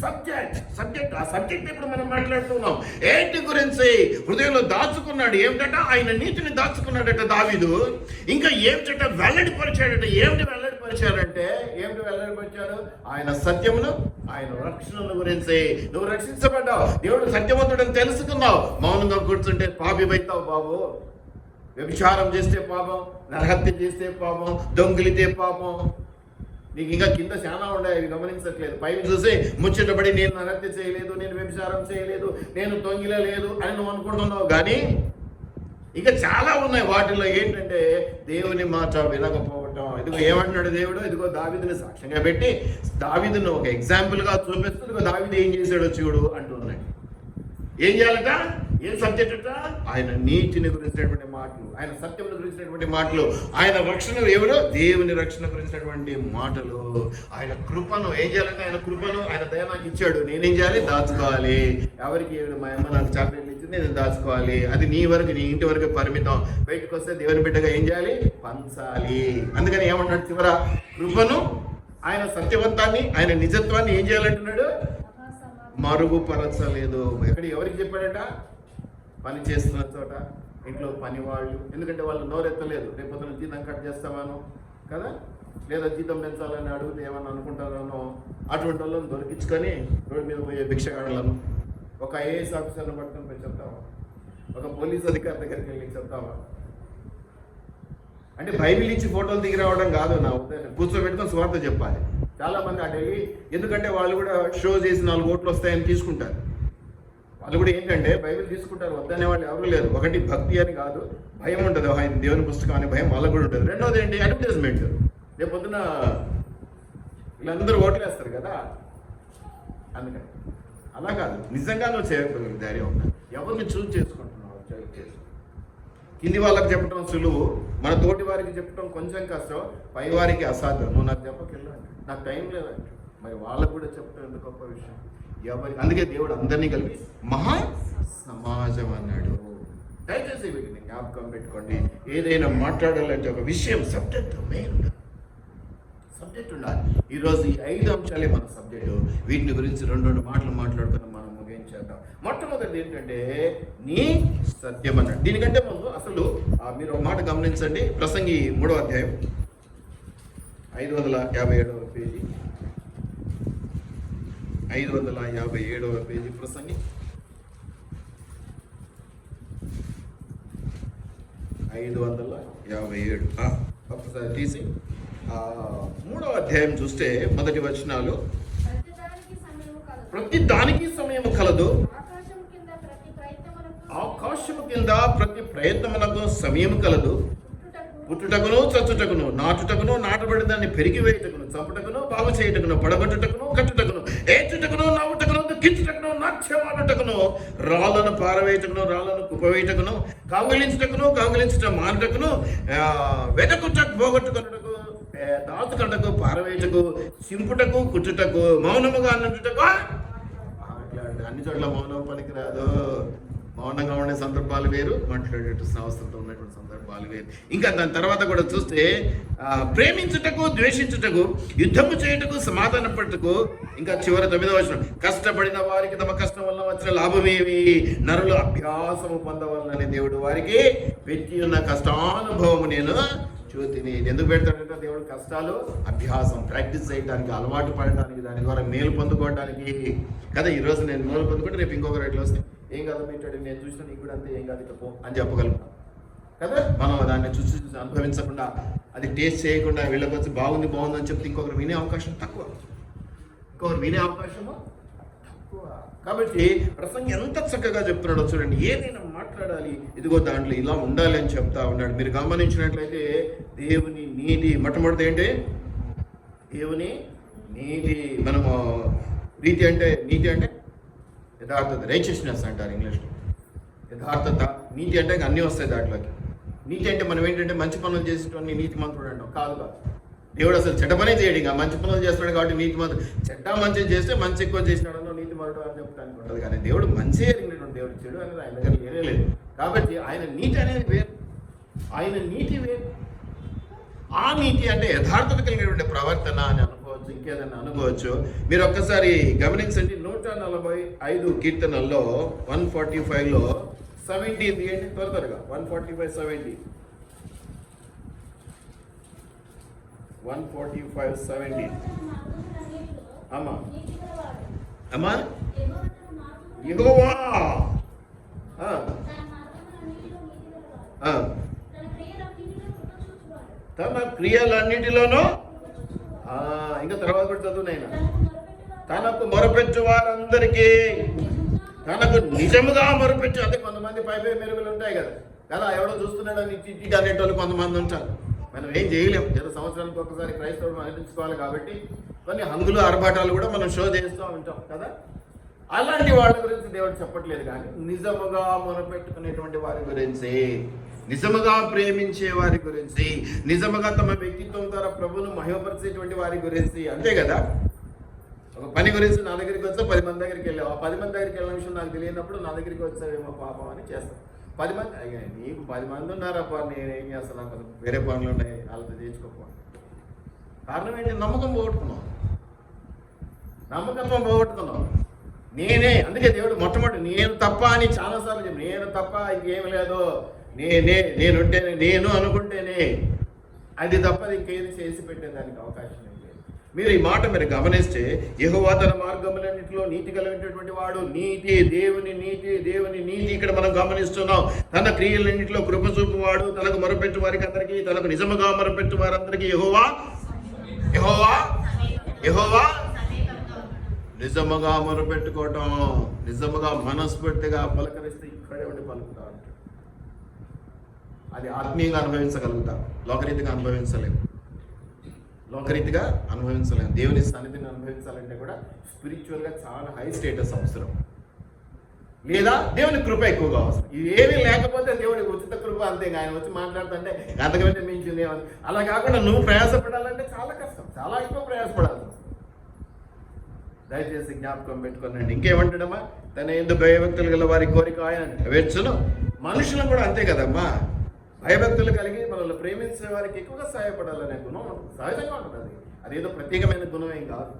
S1: సబ్జెక్ట్. ఆ సబ్జెక్ట్ ఇప్పుడు మనం మాట్లాడుతున్నాం. ఏంటి గురించి? హృదయంలో దాచుకున్నాడు. ఏమిటట? ఆయన నీతిని దాచుకున్నాడట దావీదు. ఇంకా ఏమిటట? వెల్లడిపరిచాడట. ఏమిటి వెల్లడిపరిచాడంటే, ఏమిటి వెల్లడిపరిచాడు? ఆయన సత్యమును, ఆయన రక్షణను గురించి. నువ్వు రక్షించబడ్డావు, దేవుడు సత్యవంతుడని తెలుసుకున్నావు. మౌనంగా కూర్చుంటే పాపివైతావు బాబు. వ్యభిచారం చేస్తే పాపం, నరహత్య చేస్తే పాపం, దొంగిలితే పాపం. నీకు ఇంకా కింద చాలా ఉన్నాయి, అవి గమనించట్లేదు. పైన చూసి ముచ్చటపడి నేను నరహత్య చేయలేదు, నేను వ్యభిచారం చేయలేదు, నేను దొంగిలలేదు అని నువ్వు అనుకుంటున్నావు. కానీ ఇంకా చాలా ఉన్నాయి. వాటిలో ఏంటంటే దేవుని మాట వినకపోవటం. ఇదిగో ఏమంటున్నాడు దేవుడు? ఇదిగో దావీదుని సాక్ష్యంగా పెట్టి దావీదును ఒక ఎగ్జాంపుల్గా చూపిస్తూ ఇదిగో దావీదు ఏం చేశాడో చూడు అంటున్నాడు. ఏం చేయాలట? ఏం సబ్జెక్ట్ అట? ఆయన నీతిని గురించినటువంటి మాటలు, ఆయన సత్యమును గురించినటువంటి మాటలు, ఆయన రక్షణ ఎవరో దేవుని రక్షణ గురించినటువంటి మాటలు, ఆయన కృపను ఏం చేయాలంటే, ఆయన కృపను, ఆయన దయ నాకు ఇచ్చాడు, నేనేం చేయాలి? దాచుకోవాలి. ఎవరికి మా అమ్మ నాకు చాక్లెట్లు ఇచ్చింది, నేను దాచుకోవాలి. అది నీ వరకు, నీ ఇంటి వరకు పరిమితం. బయటకు వస్తే దేవుని బిడ్డగా ఏం చేయాలి? పంచాలి. అందుకని ఏమంటున్నాడు చివర? కృపను, ఆయన సత్యవంతాన్ని, ఆయన నిజత్వాన్ని ఏం చేయాలంటున్నాడు? మరుగుపరచలేదు. ఎవరికి చెప్పాడట? పని చేస్తున్న చోట, ఇంట్లో పని వాళ్ళు. ఎందుకంటే వాళ్ళు నోరెత్తలేదు. రేపొద్దున జీతం కట్ చేస్తామనో కదా, లేదా జీతం పెంచాలని అడిగితే ఏమన్నా అనుకుంటారనో, అటువంటి వాళ్ళని దొరికించుకొని రోడ్డు మీద పోయే భిక్షగాళ్ళను, ఒక ఐఏఎస్ ఆఫీసర్ని పట్టుకొని పోయి చెప్తావా? ఒక పోలీస్ అధికారి దగ్గరికి వెళ్ళి చెప్తావా? అంటే బైబిల్ ఇచ్చి ఫోటోలు దిగి రావడం కాదు నా ఉద్దేశం. కూర్చోబెట్టుకొని సువార్త చెప్పాలి. చాలామంది అటు వెళ్ళి, ఎందుకంటే వాళ్ళు కూడా షో చేసి 4 ఓట్లు వస్తాయని తీసుకుంటారు. వాళ్ళు కూడా ఏంటంటే బైబిల్ తీసుకుంటారు, వద్దనే వాళ్ళు ఎవరు లేరు. ఒకటి భక్తి అని కాదు, భయం ఉంటుంది. ఆయన దేవుని పుస్తకం అనే భయం వాళ్ళకు కూడా ఉంటుంది. రెండోది ఏంటి? అడ్వర్టైజ్మెంట్. రేపు పొద్దున వీళ్ళందరూ ఓట్లు వేస్తారు కదా, అందుకని. అలా కాదు, నిజంగా నువ్వు చేయకపోతే ధైర్యం ఉంటుంది. ఎవరిని చూజ్ చేసుకుంటున్నావు? చేసుకో. కింది వాళ్ళకి చెప్పడం సులువు, మన తోటి వారికి చెప్పడం కొంచెం కష్టం, పై వారికి అసాధ్యం. నువ్వు నాకు చెప్పకెళ్ళండి, నాకు టైం లేదండి. మరి వాళ్ళకు కూడా చెప్పడం ఎంత గొప్ప విషయం. అందుకే దేవుడు అందరినీ కలిపి మహా సమాజం అన్నాడు. దయచేసి వీటిని జ్ఞాపకం పెట్టుకోండి. ఏదైనా మాట్లాడాలంటే ఒక విషయం, సబ్జెక్ట్ మెయిన్. సబ్జెక్ట్ ఉండాలి. ఈరోజు ఈ 5 అంశాలే మన సబ్జెక్టు. వీటిని గురించి రెండు మాటలు మాట్లాడుకుని మనం ముగించేద్దాం. మొట్టమొదటి ఏంటంటే నీ సత్యం అన్నాడు. దీనికంటే ముందు అసలు మీరు ఒక మాట గమనించండి. ప్రసంగి 3వ అధ్యాయం 557వ పేజీ, 557వ పేజీ ప్రసంగి 557. ఒకసారి తీసి 3వ అధ్యాయం చూస్తే మొదటి వచనాలు, ప్రతి దానికి సమయం కలదు, ఆకాశము కింద ప్రతి ప్రయత్నమునకు సమయం కలదు, పుట్టుటకును చచ్చుటకును, నాటుటకును నాటబడి దాన్ని పెరిగి వేయుటకును, చంపుటకును బాగు చేయుటకును, పడగొట్టుటకును కట్టుటకును, ఏచుటకును నవ్వుటకును దుఃఖించుటకును నాట్యమాడుటకును, రాళ్లను పారవేయుటకును రాళ్లను కుప్పవేయుటకును, కౌగిలించుట మానుటకును, వెదకుట పోగొట్టుకొనుటకు, దాచుకొనుటకు, పారవేయుటకు, సింపుటకు, కుట్టుటకు, మౌనముగా అన్నుటకు. అన్ని చోట్ల మౌనం పనికిరాదు. మౌనంగా ఉండే సందర్భాలు వేరు, మాట్లాడేట అవసరంతో ఉన్నటువంటి సందర్భాలు వేరు. ఇంకా దాని తర్వాత కూడా చూస్తే ప్రేమించుటకు, ద్వేషించుటకు, యుద్ధము చేయుటకు, సమాధాన పట్టుటకు, ఇంకా చివరి 9వ వచనం, కష్టపడిన వారికి తమ కష్టం వల్ల వచ్చిన లాభమేమి, నరులు అభ్యాసము పొందవలనని దేవుడు వారికి పెట్టి ఉన్న కష్టానుభవము నేను చూతిని. ఎందుకు పెడతాడంటే దేవుడు కష్టాలు అభ్యాసం, ప్రాక్టీస్ చేయడానికి, అలవాటు పడడానికి, దాని ద్వారా మేలు పొందుకోవడానికి కదా. ఈరోజు నేను మేలు పొందుకుంటే రేపు ఇంకొకరు ఎట్లా వస్తే ఏం కాదు పెట్టాడు, నేను చూసినా నీకు కూడా అంతే, ఏం కాదు ఇక పో అని చెప్పగలుగుతాం కదా. మనం దాన్ని చూసి అనుభవించకుండా, అది టేస్ట్ చేయకుండా వీళ్ళకి వచ్చి బాగుంది అని చెప్తే ఇంకొకరు వినే అవకాశం తక్కువ. కాబట్టి ప్రసంగి ఎంత చక్కగా చెప్తున్నాడో చూడండి. ఏదైనా మాట్లాడాలి, ఇదిగో దాంట్లో ఇలా ఉండాలి అని చెప్తా ఉన్నాడు. మీరు గమనించినట్లయితే దేవుని నీతి మొట్టమొదటి ఏంటి? దేవుని నీతి. మనము నీతి అంటే యథార్థత, రైచియస్నెస్ అంటారు ఇంగ్లీష్లో. యథార్థత, నీతి అంటే అన్నీ వస్తాయి దాంట్లోకి. నీతి అంటే మనం ఏంటంటే మంచి పనులు చేసేటన్ని నీతి మంత్రుడు అంటాం. కాదు. దేవుడు అసలు చెడ్డ పనే చేయడు, ఇంకా మంచి పనులు చేస్తున్నాడు కాబట్టి నీతి మంత్రుడు. చెడ్డ మంచి చేస్తే మంచి ఎక్కువ చేసినాడనో నీతి మంత్రుడు అని చెప్పడానికి ఉంటుంది. కానీ దేవుడు మంచి ఎరిగినటువంటి దేవుడు, చెడు అనేది ఆయన దగ్గర లేనే లేదు. కాబట్టి ఆయన నీతి అనేది వేరు, ఆయన నీతి వేరు. ఆ నీతి అంటే యథార్థత కలిగినటువంటి ప్రవర్తన అని అనుకోవచ్చు, ఇంకేదన్నా అనుకోవచ్చు. మీరు ఒక్కసారి గమనించండి. 145 కీర్తనల్లో 145లో 70 తీయండి త్వరగా. 145:70 145:70. అమ్మా యెహోవా తన క్రియలన్నిటిలోనూ, ఇంకా తర్వాత కూడా చదువు నైనా, తనకు మొరపెచ్చు వారందరికీ, తనకు నిజముగా మొరపెచ్చు. అంటే కొంతమంది పై మెరుగులు ఉంటాయి కదా, ఎవడో చూస్తున్నాడని ఇట్టి అనేటోళ్ళు కొంతమంది ఉంటారు. మనం ఏం చేయలేం. 2 సంవత్సరాలకు ఒకసారి క్రైస్తవుడు అనిపించుకోవాలి కాబట్టి కొన్ని హంగులు ఆర్భాటాలు కూడా మనం షో చేస్తూ ఉంటాం కదా. అలాంటి వాళ్ళ గురించి దేవుడు చెప్పట్లేదు, కానీ నిజముగా మొరపెట్టుకునేటువంటి వారి గురించి, నిజముగా ప్రేమించే వారి గురించి, నిజముగా తమ వ్యక్తిత్వం ద్వారా ప్రభువును మహిమపరిచేటువంటి వారి గురించి. అంతే కదా. ఒక పని గురించి నా దగ్గరికి వస్తే 10 మంది దగ్గరికి వెళ్ళావు. ఆ 10 మంది దగ్గరికి వెళ్ళిన విషయం నాకు తెలియనప్పుడు నా దగ్గరికి వచ్చావేమో పాపం అని చేస్తాం. 10 మంది నీకు 10 మంది ఉన్నారప్ప, నేనేం చేస్తాను, నాకు వేరే పనులు ఉన్నాయి, వాళ్ళతో చేయించుకోపో. కారణం ఏంటి? నమ్మకత్వం పోగొట్టుకున్నాం. నేనే, అందుకే దేవుడు మొట్టమొదటి నేను తప్ప అని చాలాసార్లు చెప్పి, నేను తప్ప ఇంకేమి లేదు, నేనుంటేనే, నేను అనుకుంటేనే, అది తప్ప ఇంకేది చేసి పెట్టేదానికి అవకాశం లేదు. మీరు ఈ మాట మీరు గమనిస్తే, యెహోవా తన మార్గములన్నిటిలో నీతి కలిగినటువంటి వాడు. నీతి, దేవుని నీతి ఇక్కడ మనం గమనిస్తున్నాం. తన క్రియలన్నింటిలో కృప చూపువాడు, తనకు మొరపెట్టు వారికి అందరికీ, తనకు నిజముగా మొరపెట్టు వారందరికీ యెహోవా నిజముగా మొరపెట్టుకోవటం, నిజముగా మనస్ఫూర్తిగా పలకరిస్తే ఇక్కడే ఉండి పలుకుతా ఉంటాడు. అది ఆత్మీయంగా అనుభవించగలుగుతాం, లోకరీతిగా అనుభవించలేము. దేవుని సన్నిధిని అనుభవించాలంటే కూడా స్పిరిచువల్గా చాలా హై స్టేటస్ అవసరం, లేదా దేవుని కృప ఎక్కువగా అవసరం. ఇవేమీ లేకపోతే దేవుడి ఉచిత కృప అంతే. ఆయన వచ్చి మాట్లాడుతుంటే అంతకంటే మించింది. అలా కాకుండా నువ్వు ప్రయాసపడాలంటే చాలా కష్టం, చాలా ఎక్కువ ప్రయాసపడాలి. దయచేసి జ్ఞాపకం పెట్టుకోనండి. ఇంకేమంటాడమ్మా? తన యందు భయభక్తులు గల వారి కోరిక ఆయన నెరవేర్చును. మనుషులను కూడా అంతే కదమ్మా, భయభక్తులు కలిగి మనల్ని ప్రేమించే వారికి ఎక్కువగా సహాయపడాలనే గుణం సహజంగా ఉంటుంది. అది అదేదో ప్రత్యేకమైన గుణం ఏం కాదు.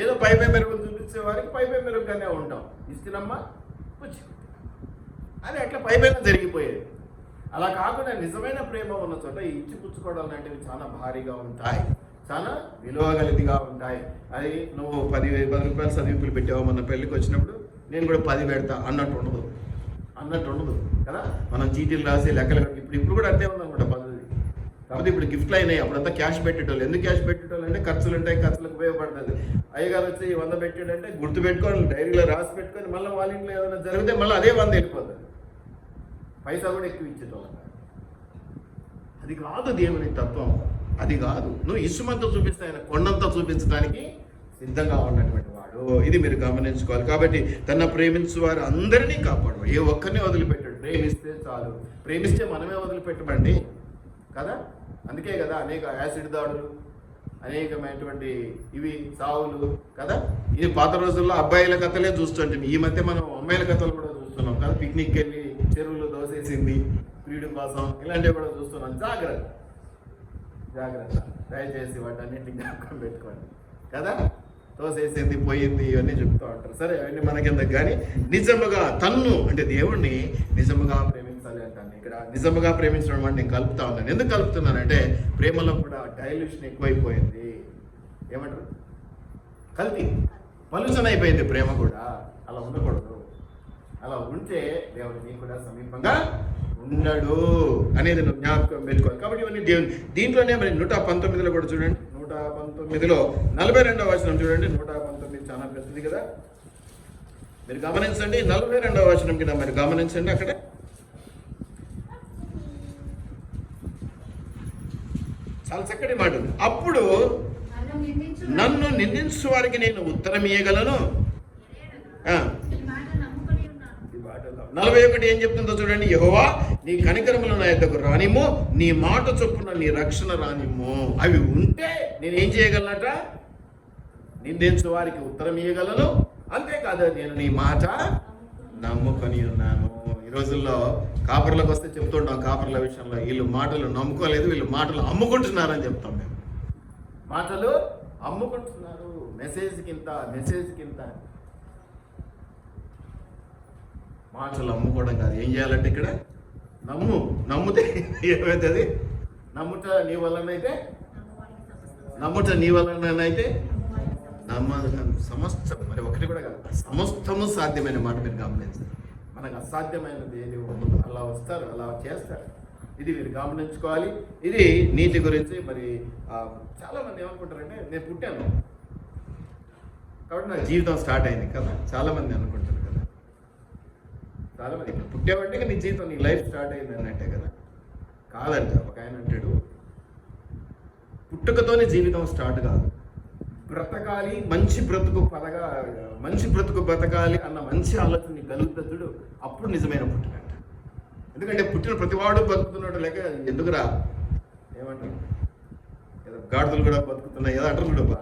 S1: ఏదో పై మెరుగులు చూపించే వారికి పై మెరుగుగానే ఉంటాం. ఇస్తున్నమ్మా పుచ్చి అది అట్లా పైపైన జరిగిపోయేది. అలా కాకుండా నిజమైన ప్రేమ ఉన్న చోట ఈ ఇచ్చి పుచ్చుకోవడం లాంటివి చాలా భారీగా ఉంటాయి, చాలా విలువగలిదిగా ఉంటాయి. అది నువ్వు 10 రూపాయలు చదివింపులు పెట్టావు మన పెళ్ళికి వచ్చినప్పుడు, నేను కూడా 10 పెడతా అన్నట్టు ఉండదు కదా. మనం చీటీలు రాసి లెక్కలు ఇప్పుడు కూడా అంతే ఉందన్నమాట పద్ధతి. కాబట్టి ఇప్పుడు గిఫ్ట్లు అయినాయి, అప్పుడంతా క్యాష్ పెట్టేటోళ్ళు. ఎందుకు క్యాష్ పెట్టేటోళ్ళు అంటే ఖర్చులు ఉంటాయి, ఖర్చులకు ఉపయోగపడుతుంది. అయ్యగారు వచ్చి 100 పెట్టాడంటే గుర్తు పెట్టుకొని డైరీలో రాసి పెట్టుకొని మళ్ళీ వాళ్ళ ఇంట్లో ఏదైనా జరిగితే మళ్ళీ అదే 100 వెళ్ళిపోతుంది. పైసా కూడా ఎక్కువ ఇచ్చేటోళ్ళం. అది కాదు దేవుని తత్వం, అది కాదు. నువ్వు ఇసుమంతా చూపిస్తే ఆయన కొండంతా చూపించడానికి సిద్ధంగా ఉన్నటువంటి వాడు. ఇది మీరు గమనించుకోవాలి. కాబట్టి తన ప్రేమించు వారు అందరినీ కాపాడు, ఏ ఒక్కరిని వదిలిపెట్టాడు. ప్రేమిస్తే చాలు. ప్రేమిస్తే మనమే వదిలిపెట్టమండి కదా. అందుకే కదా అనేక యాసిడ్ దాడులు, అనేకమైనటువంటి ఇవి సావులు కదా. ఇది పాత రోజుల్లో అబ్బాయిల కథలే చూస్తుంటాం. ఈ మధ్య మనం అమ్మాయిల కథలు కూడా చూస్తున్నాం కదా. పిక్నిక్ వెళ్ళి చెరువులు దోసేసింది ప్రియుడి కోసం, ఇలాంటివి కూడా చూస్తున్నాం. జాగ్రత్త దయచేసి వాటన్నింటినీ జ్ఞాపకం పెట్టుకోండి కదా. తోసేసింది పోయింది ఇవన్నీ చెప్తూ ఉంటారు. సరే అవన్నీ మనకెందుకు కానీ నిజముగా తన్ను అంటే దేవుణ్ణి నిజముగా ప్రేమించాలి అంటాను. ఇక్కడ నిజముగా ప్రేమించడం అంటే నేను కలుపుతా ఉన్నాను. ఎందుకు కలుపుతున్నానంటే ప్రేమలో కూడా డైల్యూషన్ ఎక్కువైపోయింది. ఏమంటారు, కల్తీ పలుచన అయిపోయింది ప్రేమ కూడా. అలా ఉండకూడదు. అలా ఉంటే దేవుడు నీకు కూడా సమీపంగా ఉండడు అనేది నువ్వు జ్ఞాపకం పెట్టుకోవాలి. కాబట్టి ఇవన్నీ దేవుని దీంట్లోనే మరి 119లో కూడా చూడండి. 119లో 42వ వచనం చూడండి. 119 చాలా పెద్దది కదా, మీరు గమనించండి. 42వ వచనం కింద మరి గమనించండి. అక్కడ చాలా చక్కటి మాట ఉంది. అప్పుడు నన్ను నిందించు వారికి నేను ఉత్తరం ఇయ్యగలను. 41 ఏం చెప్తుందో చూడండి. యెహోవా నీ కనికరములు నా యొద్దకు రానిమ్ము, నీ మాట చొప్పున నీ రక్షణ రానిమ్ము. అవి ఉంటే నేనేం చేయగలనట, నిందించు వారికి ఉత్తరం ఇయ్యగలను. అంతేకాదు నేను నీ మాట నమ్ముకొని ఉన్నాను. ఈ రోజుల్లో కాపర్లకు వస్తే చెప్తుంటాం, కాపర్ల విషయంలో వీళ్ళు మాటలు నమ్ముకోలేదు, వీళ్ళు మాటలు అమ్ముకుంటున్నారని చెప్తాం మేము. మాటలు అమ్ముకుంటున్నారు, మెసేజ్కింత మాటలు అమ్ముకోవడం కాదు. ఏం చేయాలంటే ఇక్కడ నమ్మితే ఏమవుతుంది, నమ్ముట నీ వల్లనైతే సమస్తం, మరి ఒకటి కూడా కాదు, సమస్తము సాధ్యమైన మాట మీరు గమనించారు. మనకు అసాధ్యమైనది ఏది ఉండదు. అలా వస్తారు, అలా చేస్తారు. ఇది మీరు గమనించుకోవాలి. ఇది నీతి గురించి. మరి చాలామంది ఏమనుకుంటారంటే నేను పుట్టాను కాబట్టి నా జీవితం స్టార్ట్ అయింది కదా, చాలామంది అనుకుంటారు కదా. చాలామంది ఇప్పుడు పుట్టావంటే నీ జీవితం, నీ లైఫ్ స్టార్ట్ అయింది అన్నట్టే కదా. కాదంట. ఒక ఆయన అంటాడు, పుట్టుకతోనే జీవితం స్టార్ట్ కాదు, బ్రతకాలి, మంచి బ్రతుకు బతకాలి అన్న మంచి ఆలోచన కలుగుతాడు, అప్పుడు నిజమైన పుట్టుకంట. ఎందుకంటే పుట్టిన ప్రతివాడు బతుకుతున్నాడు లేక ఎందుకురా, ఏమంటారు, ఏదో గాడిదలు కూడా బతుకుతున్నాయి ఏదో అంటారు చూడు,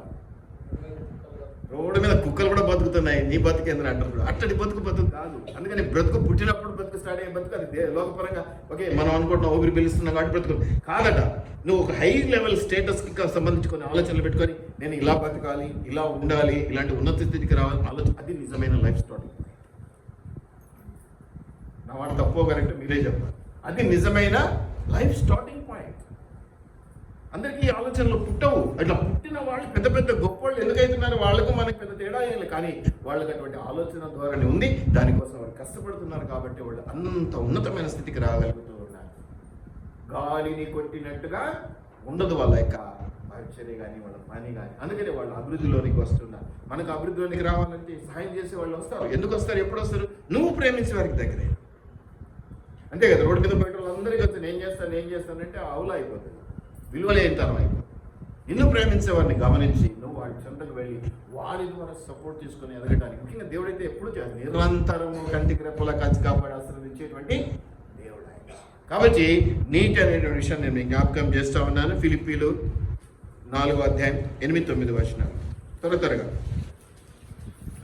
S1: రోడ్డు మీద కుక్కలు కూడా బతుకుతున్నాయి, నీ బతుకేందని అంటారు చూడు. అట్టడి బతుకు కాదు. అందుకని బ్రతుకు పుట్టినప్పుడు బతుకు స్టార్ట్ అయ్యే బతుకు అది లోకపరంగా ఓకే మనం అనుకుంటున్నాం, ఊపిరి పిలుస్తున్నాం కాబట్టి బ్రతుకు కాదట. నువ్వు ఒక హై లెవెల్ స్టేటస్కి సంబంధించుకొని ఆలోచనలు పెట్టుకొని నేను ఇలా బతకాలి, ఇలా ఉండాలి, ఇలాంటి ఉన్నత స్థితికి రావాలి ఆలోచన, అది నిజమైన లైఫ్ స్టోరీ. నా మాట తక్కువ కరెక్ట్ మీరే చెప్పాలి. అది నిజమైన లైఫ్ స్టార్టింగ్ పాయింట్. అందరికీ ఆలోచనలు పుట్టవు. అట్లా పుట్టిన వాళ్ళు పెద్ద పెద్ద గొప్ప వాళ్ళు ఎందుకైతున్నారు, వాళ్ళకు మనకు పెద్ద తేడా అయ్యాలి. కానీ వాళ్ళకి అటువంటి ఆలోచన ద్వారానే ఉంది, దానికోసం వాళ్ళు కష్టపడుతున్నారు కాబట్టి వాళ్ళు అంత ఉన్నతమైన స్థితికి రాగలుగుతూ ఉన్నారు. గాలిని కొట్టినట్టుగా ఉండదు వాళ్ళ యొక్క ఆశ్చర్య కానీ వాళ్ళ పని కానీ. అందుకని వాళ్ళు అభివృద్ధిలోనికి వస్తున్నారు. మనకు అభివృద్ధిలోనికి రావాలంటే సహాయం చేసే వాళ్ళు వస్తారు. ఎందుకు వస్తారు, ఎప్పుడు వస్తారు? నువ్వు ప్రేమించే వారికి దగ్గరే. అంతే కదా. రోడ్డు మీద పోయిన వాళ్ళందరికీ వస్తాను ఏం చేస్తానంటే అవులా అయిపోతుంది, విలువలేనితనం అయిపోతుంది. నిన్ను ప్రేమించేవాడిని గమనించి నువ్వు వాడి చెంతకు వెళ్ళి వాడి ద్వారా సపోర్ట్ తీసుకొని ఎదగడానికి, ముఖ్యంగా దేవుడైతే ఎప్పుడు చేయాలి, నిరంతరము కంటికి రెప్పలా కాచి కాపాడి ఆశ్రయించేటువంటి దేవుడు ఆయన. కాబట్టి నీటి అనేటువంటి విషయాన్ని నేను జ్ఞాపకం చేస్తూ ఉన్నాను. ఫిలిప్పీలు 4వ అధ్యాయం 8-9 వచనాలు. త్వరగా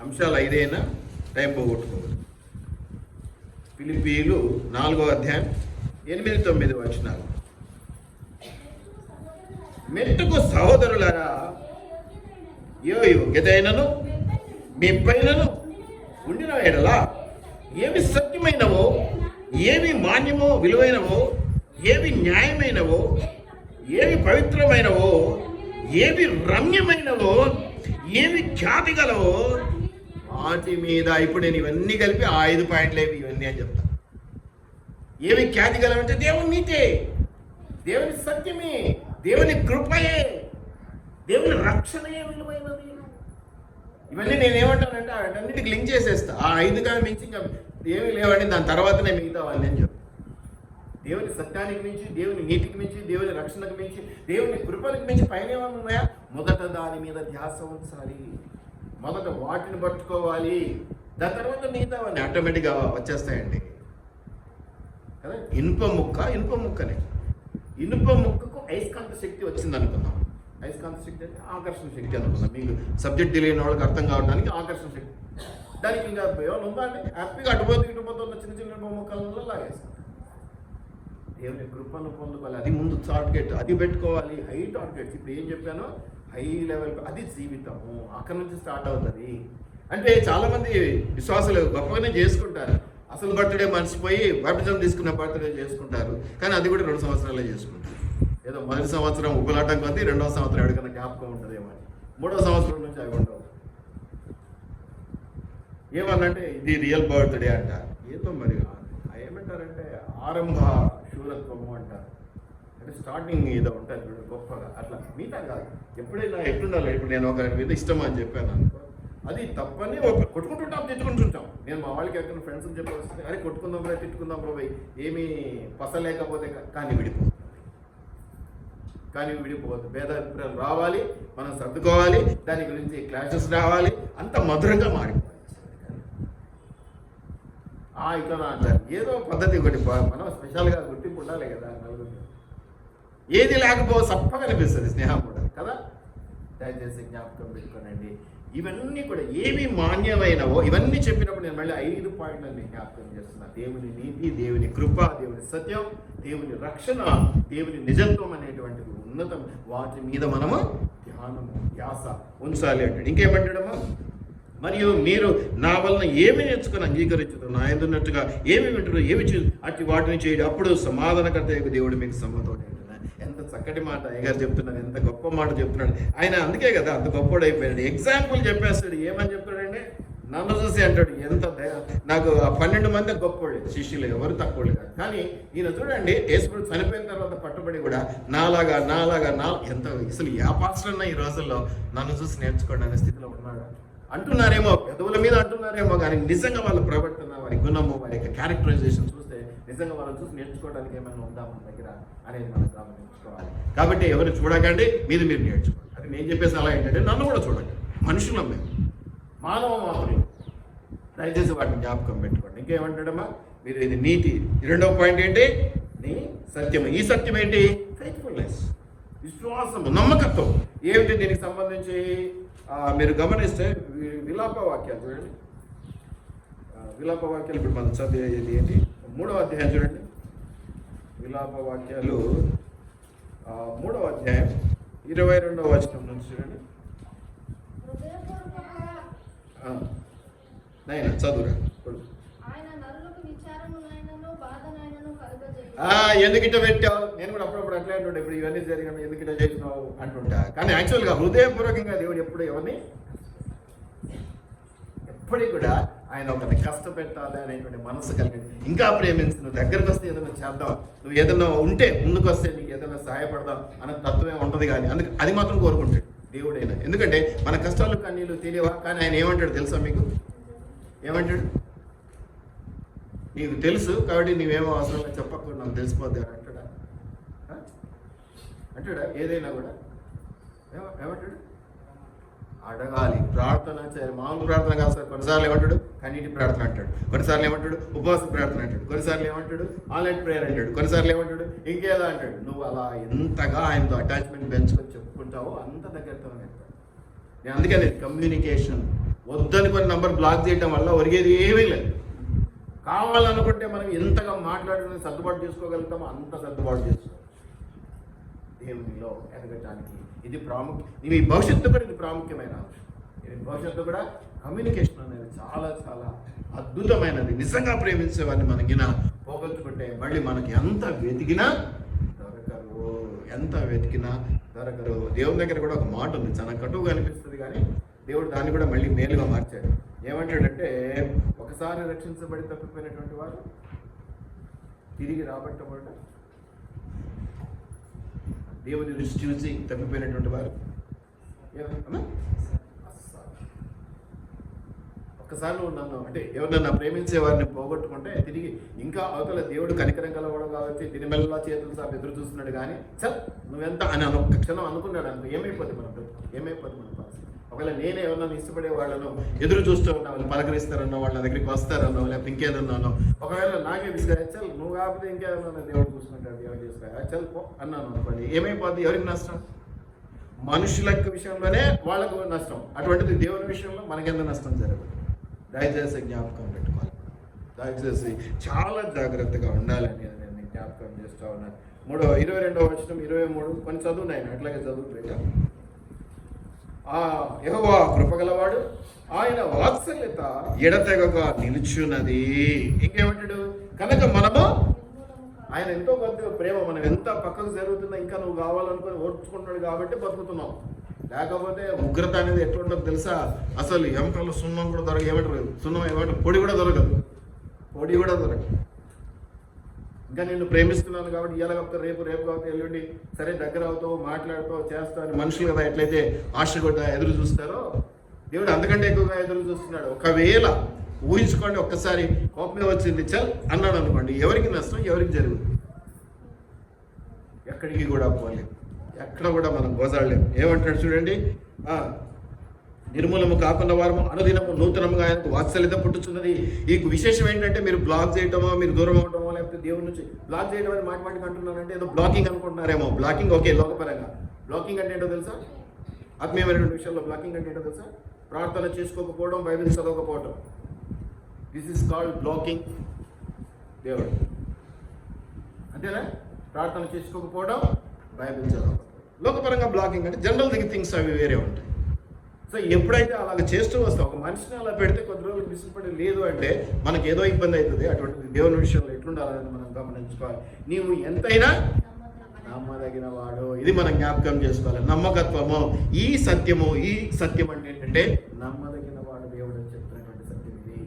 S1: అంశాలు 5 అయినా టైం పోగొట్టుకోవచ్చు. ఫిలిప్పీలు 4వ అధ్యాయం 8-9 వచనాలు. మెట్టుకు సహోదరులారా, ఏ యోగ్యత అయినను మీ పైనను ఉండిన ఎడలా ఏవి సత్యమైనవో, ఏవి మాన్యమో విలువైనవో, ఏవి న్యాయమైనవో, ఏవి పవిత్రమైనవో, ఏవి రమ్యమైనవో, ఏవి ఖ్యాతి గలవో వాటి మీద. ఇప్పుడు నేను ఇవన్నీ కలిపి 5 పాయింట్లు ఇవన్నీ అని చెప్తాను. ఏవి ఖ్యాతి గలవంటే దేవుని నీతే, దేవుని సత్యమే, దేవుని కృపయే, దేవుని రక్షణయే విలువైనది. ఇవన్నీ నేనేమంటానంటే వాటన్నిటికి లింక్ చేసేస్తా. ఆ 5 కానీ మించి ఇంకా ఏమీ లేవండి, దాని తర్వాతనే మిగతా వాళ్ళని అని చెప్తాను. దేవుని సత్యానికి మించి, దేవుని నీతికి మించి, దేవుని రక్షణకు మించి, దేవుని కృపలకు మించి పైన ఏమైనా ఉన్నాయా? మొదట దాని మీద ధ్యాస ఉంచాలి, మొదట వాటిని పట్టుకోవాలి, దాని తర్వాత మిగతావన్నీ ఆటోమేటిక్గా వచ్చేస్తాయండి కదా. ఇనుప ముక్కనే, ఇనుప ముక్కకు అయస్కాంత శక్తి వచ్చింది అనుకుందాం. అయస్కాంత శక్తి అంటే ఆకర్షణ శక్తి అనుకుందాం. మీకు సబ్జెక్ట్ తెలియని వాళ్ళకి అర్థం కావడానికి ఆకర్షణ శక్తి. దానికి ఇంకా ఏమైనా ఉందా అంటే హ్యాపీగా అటుపోతున్న చిన్న చిన్న ముక్కలలో లాగేస్తాం. దేవుని కృపను పొందుకోవాలి, అది ముందు టార్గెట్, అది పెట్టుకోవాలి. హై టార్గెట్స్ ఇప్పుడు ఏం చెప్పానో హై లెవెల్, అది జీవితము అక్కడి నుంచి స్టార్ట్ అవుతుంది. అంటే చాలామంది విశ్వాసులు గొప్పగానే చేసుకుంటారు, అసలు బర్త్డే మర్చిపోయి బాప్టిజం తీసుకున్న బర్త్డే చేసుకుంటారు, కానీ అది కూడా 2 సంవత్సరాలే చేసుకుంటారు. ఏదో మొదటి సంవత్సరం ఉబ్బలాటం కొద్ది, 2వ సంవత్సరం ఎక్కడికన్నా జ్ఞాపకం ఉంటుందేమో అని, 3వ సంవత్సరం నుంచి అవి ఉండవు. ఏమన్నంటే ఇది రియల్ బర్త్డే అంటారు. ఏదో మరి ఏమంటారంటే ఆరంభ శూరత్వము అంటారు. అంటే స్టార్టింగ్ ఏదో ఉంటుంది చూడండి గొప్పగా, అట్లా మిగతా కాదు. ఎప్పుడైనా ఎట్లుండాలి, ఇప్పుడు నేను ఒక మీద ఇష్టం అని చెప్పాను అనుకో, అది తప్పని కొట్టుకుంటుంటాం, తిట్టుకుంటుంటాం. నేను మా వాళ్ళకి ఎక్కడ ఫ్రెండ్స్ అని చెప్పి వస్తుంది, అరే కొట్టుకుందాం రా, తిట్టుకుందాం రా భయ్, ఏమీ పసలేకపోతే కానీ విడిపోవద్దు. భేదాభిప్రాయాలు రావాలి, మనం సర్దుకోవాలి, దాని గురించి క్లాషెస్ రావాలి, అంత మధురంగా మారిపోవాలి. ఇట్లా అంటారు ఏదో పద్ధతి ఒకటి, మనం స్పెషల్గా గుర్తింపు ఉండాలి కదా నలుగురు. ఏది లేకపోతే సప్పగా అనిపిస్తుంది స్నేహం కూడా కదా. దయచేసి జ్ఞాపకం పెట్టుకోనండి. ఇవన్నీ కూడా ఏవి మాన్యమైనవో ఇవన్నీ చెప్పినప్పుడు నేను మళ్ళీ 5 పాయింట్లని జ్ఞాపకం చేస్తున్నాను. దేవుని నీతి, దేవుని కృప, దేవుని సత్యం, దేవుని రక్షణ, దేవుని నిజత్వం అనేటువంటిది ఉన్నతం. వాటి మీద మనము ధ్యాస ఉంచాలి అంటాడు. ఇంకేమంటాడమ్మా? మరియు మీరు నా వలన ఏమి నేర్చుకుని అంగీకరించదు, నా ఎందున్నట్టుగా ఏమి వింటారు, ఏమి అట్టి వాటిని చేయడం, అప్పుడు సమాధానకర్త దేవుడు మీకు సమ్మతోడు. ఎంత చక్కటి మాట అయ్యగారు చెప్తున్నారు, ఎంత గొప్ప మాట చెప్తున్నాడు ఆయన. అందుకే కదా అంత గొప్పడు అయిపోయాడు. ఎగ్జాంపుల్ చెప్పేస్తాడు. ఏమని చెప్తాడంటే నన్ను చూసి అంటాడు, ఎంత నాకు 12 మంది గొప్పవాళ్ళు శిష్యులు, ఎవరు తక్కువళ్ళు కాదు. కానీ ఈయన చూడండి, యేసుప్రభువు చనిపోయిన తర్వాత పట్టుబడి కూడా నాలాగా ఎంత అసలు ఏ పాస్టర్ అన్నా ఈ రోజుల్లో నన్ను చూసి నేర్చుకోండి అనే స్థితిలో ఉన్నాడు. అంటున్నారేమో, పెదవుల మీద అంటున్నారేమో, కానీ నిజంగా వాళ్ళ ప్రవర్తన, వారి గుణము, వారి యొక్క క్యారెక్టరైజేషన్ చూస్తే నిజంగా వాళ్ళని చూసి నేర్చుకోవడానికి ఏమైనా ఉందా మన దగ్గర అనేది మనం గమనించుకోవాలి. కాబట్టి ఎవరు చూడకండి, మీరు నేర్చుకోండి. అది నేను చెప్పేసి అలా ఏంటంటే నన్ను కూడా చూడండి, మనుషులం మేము, మానవ మాత్రమే. దయచేసి వాటిని జ్ఞాపకం పెట్టుకోండి. ఇంకేమంటాడమ్మా? మీరు ఇది నీతి. 2వ పాయింట్ ఏంటి? నీ సత్యం. ఈ సత్యం ఏంటి? ఫెయిత్ఫుల్నెస్, విశ్వాసం, నమ్మకత్వం. ఏమిటి దీనికి సంబంధించి మీరు గమనిస్తే విలాప వాక్యాలు చూడండి. విలాప వాక్యాలు ఇప్పుడు మనం చదివేది ఏంటి? 3వ అధ్యాయం చూడండి. విలాప వాక్యాలు 3వ అధ్యాయం 22వ వచనం నుంచి చూడండి. నైనా చదువురా. ఎందుకు ఇట్లా పెట్టావు? నేను కూడా అప్పుడప్పుడు అట్లా అంటుంటా, ఇప్పుడు ఇవన్నీ జరిగిన ఎందుకు ఇట్లా చేసినావు అంటుంటా. కానీ యాక్చువల్గా హృదయపూర్వకంగా దేవుడు ఎప్పుడు ఎవరిని ఎప్పటికి కూడా ఆయన ఒకరిని కష్టపెట్టాలి అనేటువంటి మనసు కలిగి ఇంకా ప్రేమించి నువ్వు దగ్గరకు వస్తే ఏదైనా చేద్దాం, నువ్వు ఏదైనా ఉంటే ముందుకు వస్తే నీకు ఏదైనా సహాయపడదాం అనే తత్వమే ఉంటుంది. కానీ అందుకు అది మాత్రం కోరుకుంటాడు దేవుడైనా. ఎందుకంటే మన కష్టాలు కన్నీళ్ళు తెలియవా? కానీ ఆయన ఏమంటాడు తెలుసా మీకు? ఏమంటాడు? నీకు తెలుసు కాబట్టి నీవేమో అవసరంగా చెప్పకుండా నాకు తెలిసిపోద్ది అంటాడా? అంటాడా? ఏదైనా కూడా ఏమంటాడు? అడగాలి, ప్రార్థన చేయాలి. మామూలు ప్రార్థన కాదు సార్. కొన్నిసార్లు ఏమంటాడు? కన్నీటి ప్రార్థన అంటాడు. కొన్నిసార్లు ఏమంటాడు? ఉపవాస ప్రార్థన అంటాడు. కొన్నిసార్లు ఏమంటాడు? ఆన్లైన్ ప్రేయర్ అంటాడు. కొన్నిసార్లు ఏమంటాడు? ఇంకేదో అంటాడు. నువ్వు అలా ఎంతగా ఆయనతో అటాచ్మెంట్ పెంచుకొని చెప్పుకుంటావో అంత దగ్గరతో చెప్తాడు. నేను అందుకని కమ్యూనికేషన్ వద్దని కొన్ని నంబర్ బ్లాక్ చేయడం వల్ల ఒరిగేది ఏమీ లేదు. కావాలనుకుంటే మనం ఎంతగా మాట్లాడుకుని సర్దుబాటు చేసుకోగలుగుతామో అంత సర్దుబాటు చేసుకోవాలి. దేవునిలో ఎదగటానికి ఇది మీ భవిష్యత్తు కూడా ఇది ప్రాముఖ్యమైన అంశం. ఇది భవిష్యత్తు కూడా కమ్యూనికేషన్ అనేది చాలా చాలా అద్భుతమైనది. నిజంగా ప్రేమించే వారిని మనకిన పోగొట్టుకుంటే మళ్ళీ మనకి ఎంత వెతికినా దొరకరు. దేవుని దగ్గర కూడా ఒక మాట ఉంది, చాలా కటువుగా అనిపిస్తుంది, కానీ దేవుడు దాన్ని కూడా మళ్ళీ మేలుగా మార్చాడు. ఏమంటాడంటే, ఒకసారి రక్షించబడి తప్పిపోయినటువంటి వారు తిరిగి రాబట్టబడ్డా, దేవుని దృష్టి చూసి తప్పిపోయినటువంటి వారు ఒక్కసారి నువ్వు నన్ను అంటే ఎవరినన్నా ప్రేమించే వారిని పోగొట్టుకుంటే తిరిగి ఇంకా అవతల దేవుడు కనికరం కలవడం కాబట్టి తినిమెల్లా చేతులు సార్ ఎదురు చూస్తున్నాడు, కానీ చల్ నువ్వెంత అని ఒక క్షణం అనుకున్నాడు అనుకో, ఏమైపోద్ది మన పరిస్థితి. ఒకవేళ నేనే ఎవరన్నా ఇష్టపడే వాళ్ళను ఎదురు చూస్తూ ఉన్నా, వాళ్ళు పలకరిస్తారన్నా, వాళ్ళ దగ్గరికి వస్తారన్నా, లేకపోతే ఇంకేదన్నానో, ఒకవేళ నాకే విసిగా చల్ నువ్వు కాకపోతే ఇంకేదన్నా దేవుడు చూసుకుంటాడు, దేవుడు చేసుకో చల్ పో అన్నాను అనుకోండి, ఏమైపోద్ది? ఎవరికి నష్టం? మనుషుల విషయంలోనే వాళ్ళకు నష్టం. అటువంటిది దేవుని విషయంలో మనకెంత నష్టం జరగదు. దయచేసి జ్ఞాపకం పెట్టుకోవాలి. దయచేసి చాలా జాగ్రత్తగా ఉండాలని నేను జ్ఞాపకం చేస్తూ ఉన్నాను. 22వ వచనం 23 కొన్ని చదువున్నాయి, అట్లాగే చదువు పెట్టాను. యెహోవా కృపగలవాడు, ఆయన వాత్సల్యత ఎడతెగక నిలుచున్నది. ఇంకేమంటాడు? కనుక మనము ఆయన ఎంతో కొద్ది ప్రేమ, మనం ఎంత పక్కకు జరుగుతుందో ఇంకా నువ్వు కావాలనుకుని ఓర్చుకుంటున్నాడు కాబట్టి బతుకుతున్నావు. లేకపోతే ఉగ్రత అనేది ఎట్లుంటుందో తెలుసా? అసలు ఎంకలు సున్నం కూడా దొరకదు. ఏమంటారు సున్నం? ఏమంటారు? పొడి కూడా దొరకదు. ఇంకా నేను ప్రేమిస్తున్నాను కాబట్టి ఇవాళ కాకపోతే రేపు కాకపోతే ఎల్లుండి సరే దగ్గర అవుతావు, మాట్లాడుతావు, చేస్తావు అని మనుషులు కదా ఎట్లయితే ఆశ కూడా ఎదురు చూస్తారో, దేవుడు అంతకంటే ఎక్కువగా ఎదురు చూస్తున్నాడు. ఒకవేళ ఊహించుకోండి, ఒక్కసారి కోపమే వచ్చింది చల్ అన్నాడు అనుకోండి, ఎవరికి నష్టం? ఎవరికి జరుగుతుంది? ఎక్కడికి కూడా పోలేదు, ఎక్కడ కూడా మనం గోజాడలేము. ఏమంటాడు చూడండి, నిర్మూలము కాకుండా వారము అనుదినము నూతనముగా ఆయనకు వాత్సల్యత పుట్టుచున్నది. ఈ విశేషం ఏంటంటే, మీరు బ్లాక్ చేయటమో, మీరు దూరం అవటమో, లేకపోతే దేవుడి నుంచి బ్లాక్ చేయడం అని మాటికి అంటున్నారంటే ఏదో బ్లాకింగ్ అనుకుంటున్నారేమో. Blocking okay, లోకపరంగా. బ్లాకింగ్ అంటే ఏంటో తెలుసా? ఆత్మీయమైనటువంటి విషయంలో బ్లాకింగ్ అంటే ఏంటో తెలుసా? ప్రార్థన చేసుకోకపోవడం, బైబిల్ చదవకపోవడం. దిస్ ఈస్ కాల్డ్ బ్లాకింగ్ దేవుడు. అంతేనా? ప్రార్థన చేసుకోకపోవడం, బైబిల్ చదవకపోవడం. లోకపరంగా బ్లాకింగ్ అంటే జనరల్ థింగ్స్ అవి వేరే ఉంటాయి. సో ఎప్పుడైతే అలాగ చేస్తూ వస్తాం, ఒక మనిషిని అలా పెడితే కొద్ది రోజులు విసుగుపడి లేదు అంటే మనకి ఏదో ఇబ్బంది అవుతుంది. అటువంటి దేవుని విషయంలో ఎట్లుండాలని మనం గమనించుకోవాలి. నీవు ఎంతైనా నమ్మదగిన వాడు, ఇది మనం జ్ఞాపకం చేసుకోవాలి. నమ్మకత్వము, ఈ సత్యం అంటే ఏంటంటే నమ్మదగిన వాడు దేవుడు అని చెప్తున్నటువంటి సత్యం ఇది.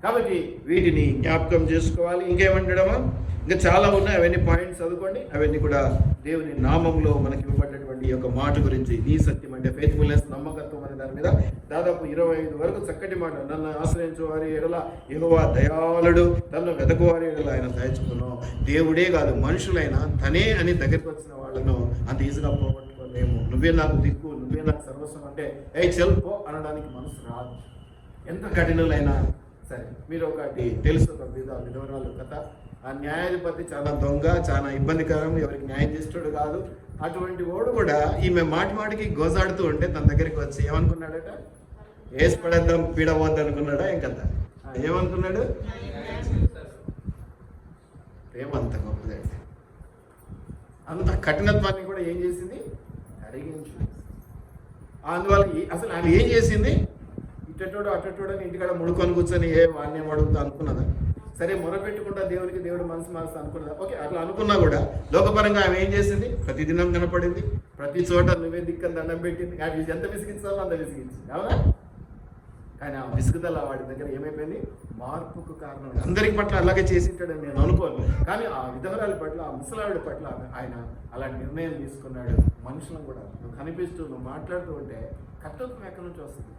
S1: కాబట్టి వీటిని జ్ఞాపకం చేసుకోవాలి. ఇంకేమంటాడమా? ఇంకా చాలా ఉన్నాయి, అవన్నీ పాయింట్స్ చదువుకోండి. అవన్నీ కూడా దేవుని నామంలో మనకి ఇవ్వబడినటువంటి యొక్క మాట గురించి. నీ సత్యం అంటే ఫెయిత్ఫుల్నెస్, నమ్మకత్వం అనే దాని మీద దాదాపు 25 వరకు చక్కటి మాట. నన్ను ఆశ్రయించే వారి ఎడల యెహోవా దయాళుడు, తనను వెతకువారి ఎడల ఆయన దయచుకును. దేవుడే కాదు, మనుషులైనా తనే అని దగ్గరికి వచ్చిన వాళ్ళను అంత ఈజీగా పోగొట్టుకోలేము. నువ్వే నాకు దిక్కు, నువ్వే నాకు సర్వస్వం అంటే చెల్పో అనడానికి మనసు రాదు. ఎంత కఠినలైనా సరే. మీరు ఒకటి తెలుసు, ఒక విధవరాలు కథ. ఆ న్యాయాధిపతి చాలా దొంగ, చాలా ఇబ్బందికరం, ఎవరికి న్యాయం చేస్తాడు కాదు. అటువంటి వాడు కూడా ఈమె మాటికి గోజాడుతూ ఉంటే తన దగ్గరికి వచ్చి ఏమనుకున్నాడట? వేసి పడేద్దాం, పీడవద్దు అనుకున్నాడా? ఇంకంత ఏమనుకున్నాడు? ప్రేమ అంత గొప్పదండి. అంత కఠినత్వాన్ని కూడా ఏం చేసింది? అడిగించింది. అందువల్ల అసలు ఆమె ఏం చేసింది? ఇట్టోడు అట్టోడు అని ఇంటికాడ ముడుకొని కూర్చొని వాడిని ఏం అడుగుతా అనుకున్నదా? సరే మొరపెట్టుకుంటా దేవుడికి, దేవుడు మనసు మారుస్తా అనుకున్నదా? ఓకే, అట్లా అనుకున్నా కూడా లోకపరంగా ఆమె ఏం చేసింది? ప్రతిదినం కనపడింది, ప్రతి చోట నువ్వే దిక్కని దండం పెట్టింది. అది ఎంత విసిగించాలో అంత విసిగించింది, అవునా? కానీ ఆ విసుగుదల వాడి దగ్గర ఏమైపోయింది? మార్పుకు కారణం. అందరికి పట్ల అలాగే చేసింటాడని నేను అనుకోను, కానీ ఆ విధవరాలి పట్ల, ఆ ముసలావిడి పట్ల ఆయన అలాంటి నిర్ణయం తీసుకున్నాడు. మనుషులను కూడా నువ్వు కనిపిస్తూ, నువ్వు మాట్లాడుతూ ఉంటే కఠినత్వం ఎక్కడి నుంచి వస్తుంది?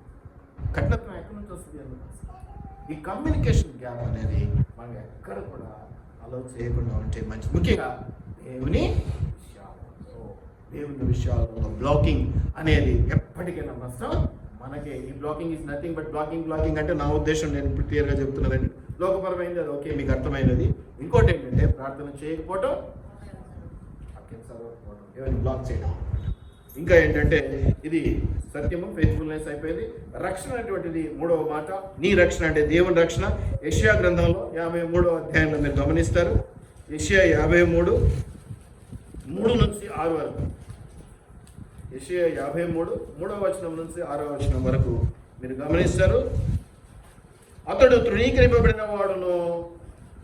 S1: ఈ కమ్యూనికేషన్ గ్యాప్ అనేది మనం ఎక్కడ కూడా అలో చేయకుండా ఉంటే మంచి. ముఖ్యంగా దేవుని విషయాలలో బ్లాకింగ్ అనేది ఎప్పటికైనా నష్టం మనకి. ఈ blocking is nothing but blocking అంటే నా ఉద్దేశం, నేను ఇప్పుడు క్లియర్గా చెప్తున్నానండి. లోకపరమైనది అది ఓకే, మీకు అర్థమైనది. ఇంకోటి ఏంటంటే ప్రార్థన చేయకపోవటం, ఎవరిని బ్లాక్ చేయడం. ఇంకా ఏంటంటే ఇది సత్యము, ఫెయిత్ఫుల్నెస్ అయిపోయింది. రక్షణ అనేటువంటిది 3వ మాట. నీ రక్షణ అంటే దేవుని రక్షణ. యెషయా గ్రంథంలో 53వ అధ్యాయంలో మీరు గమనిస్తారు. యెషయా 53 3 నుంచి 6 వరకు. యెషయా 53 3వ వచనం నుంచి 6వ వచనం వరకు మీరు గమనిస్తారు. అతడు తృణీకరింపబడిన వాడును,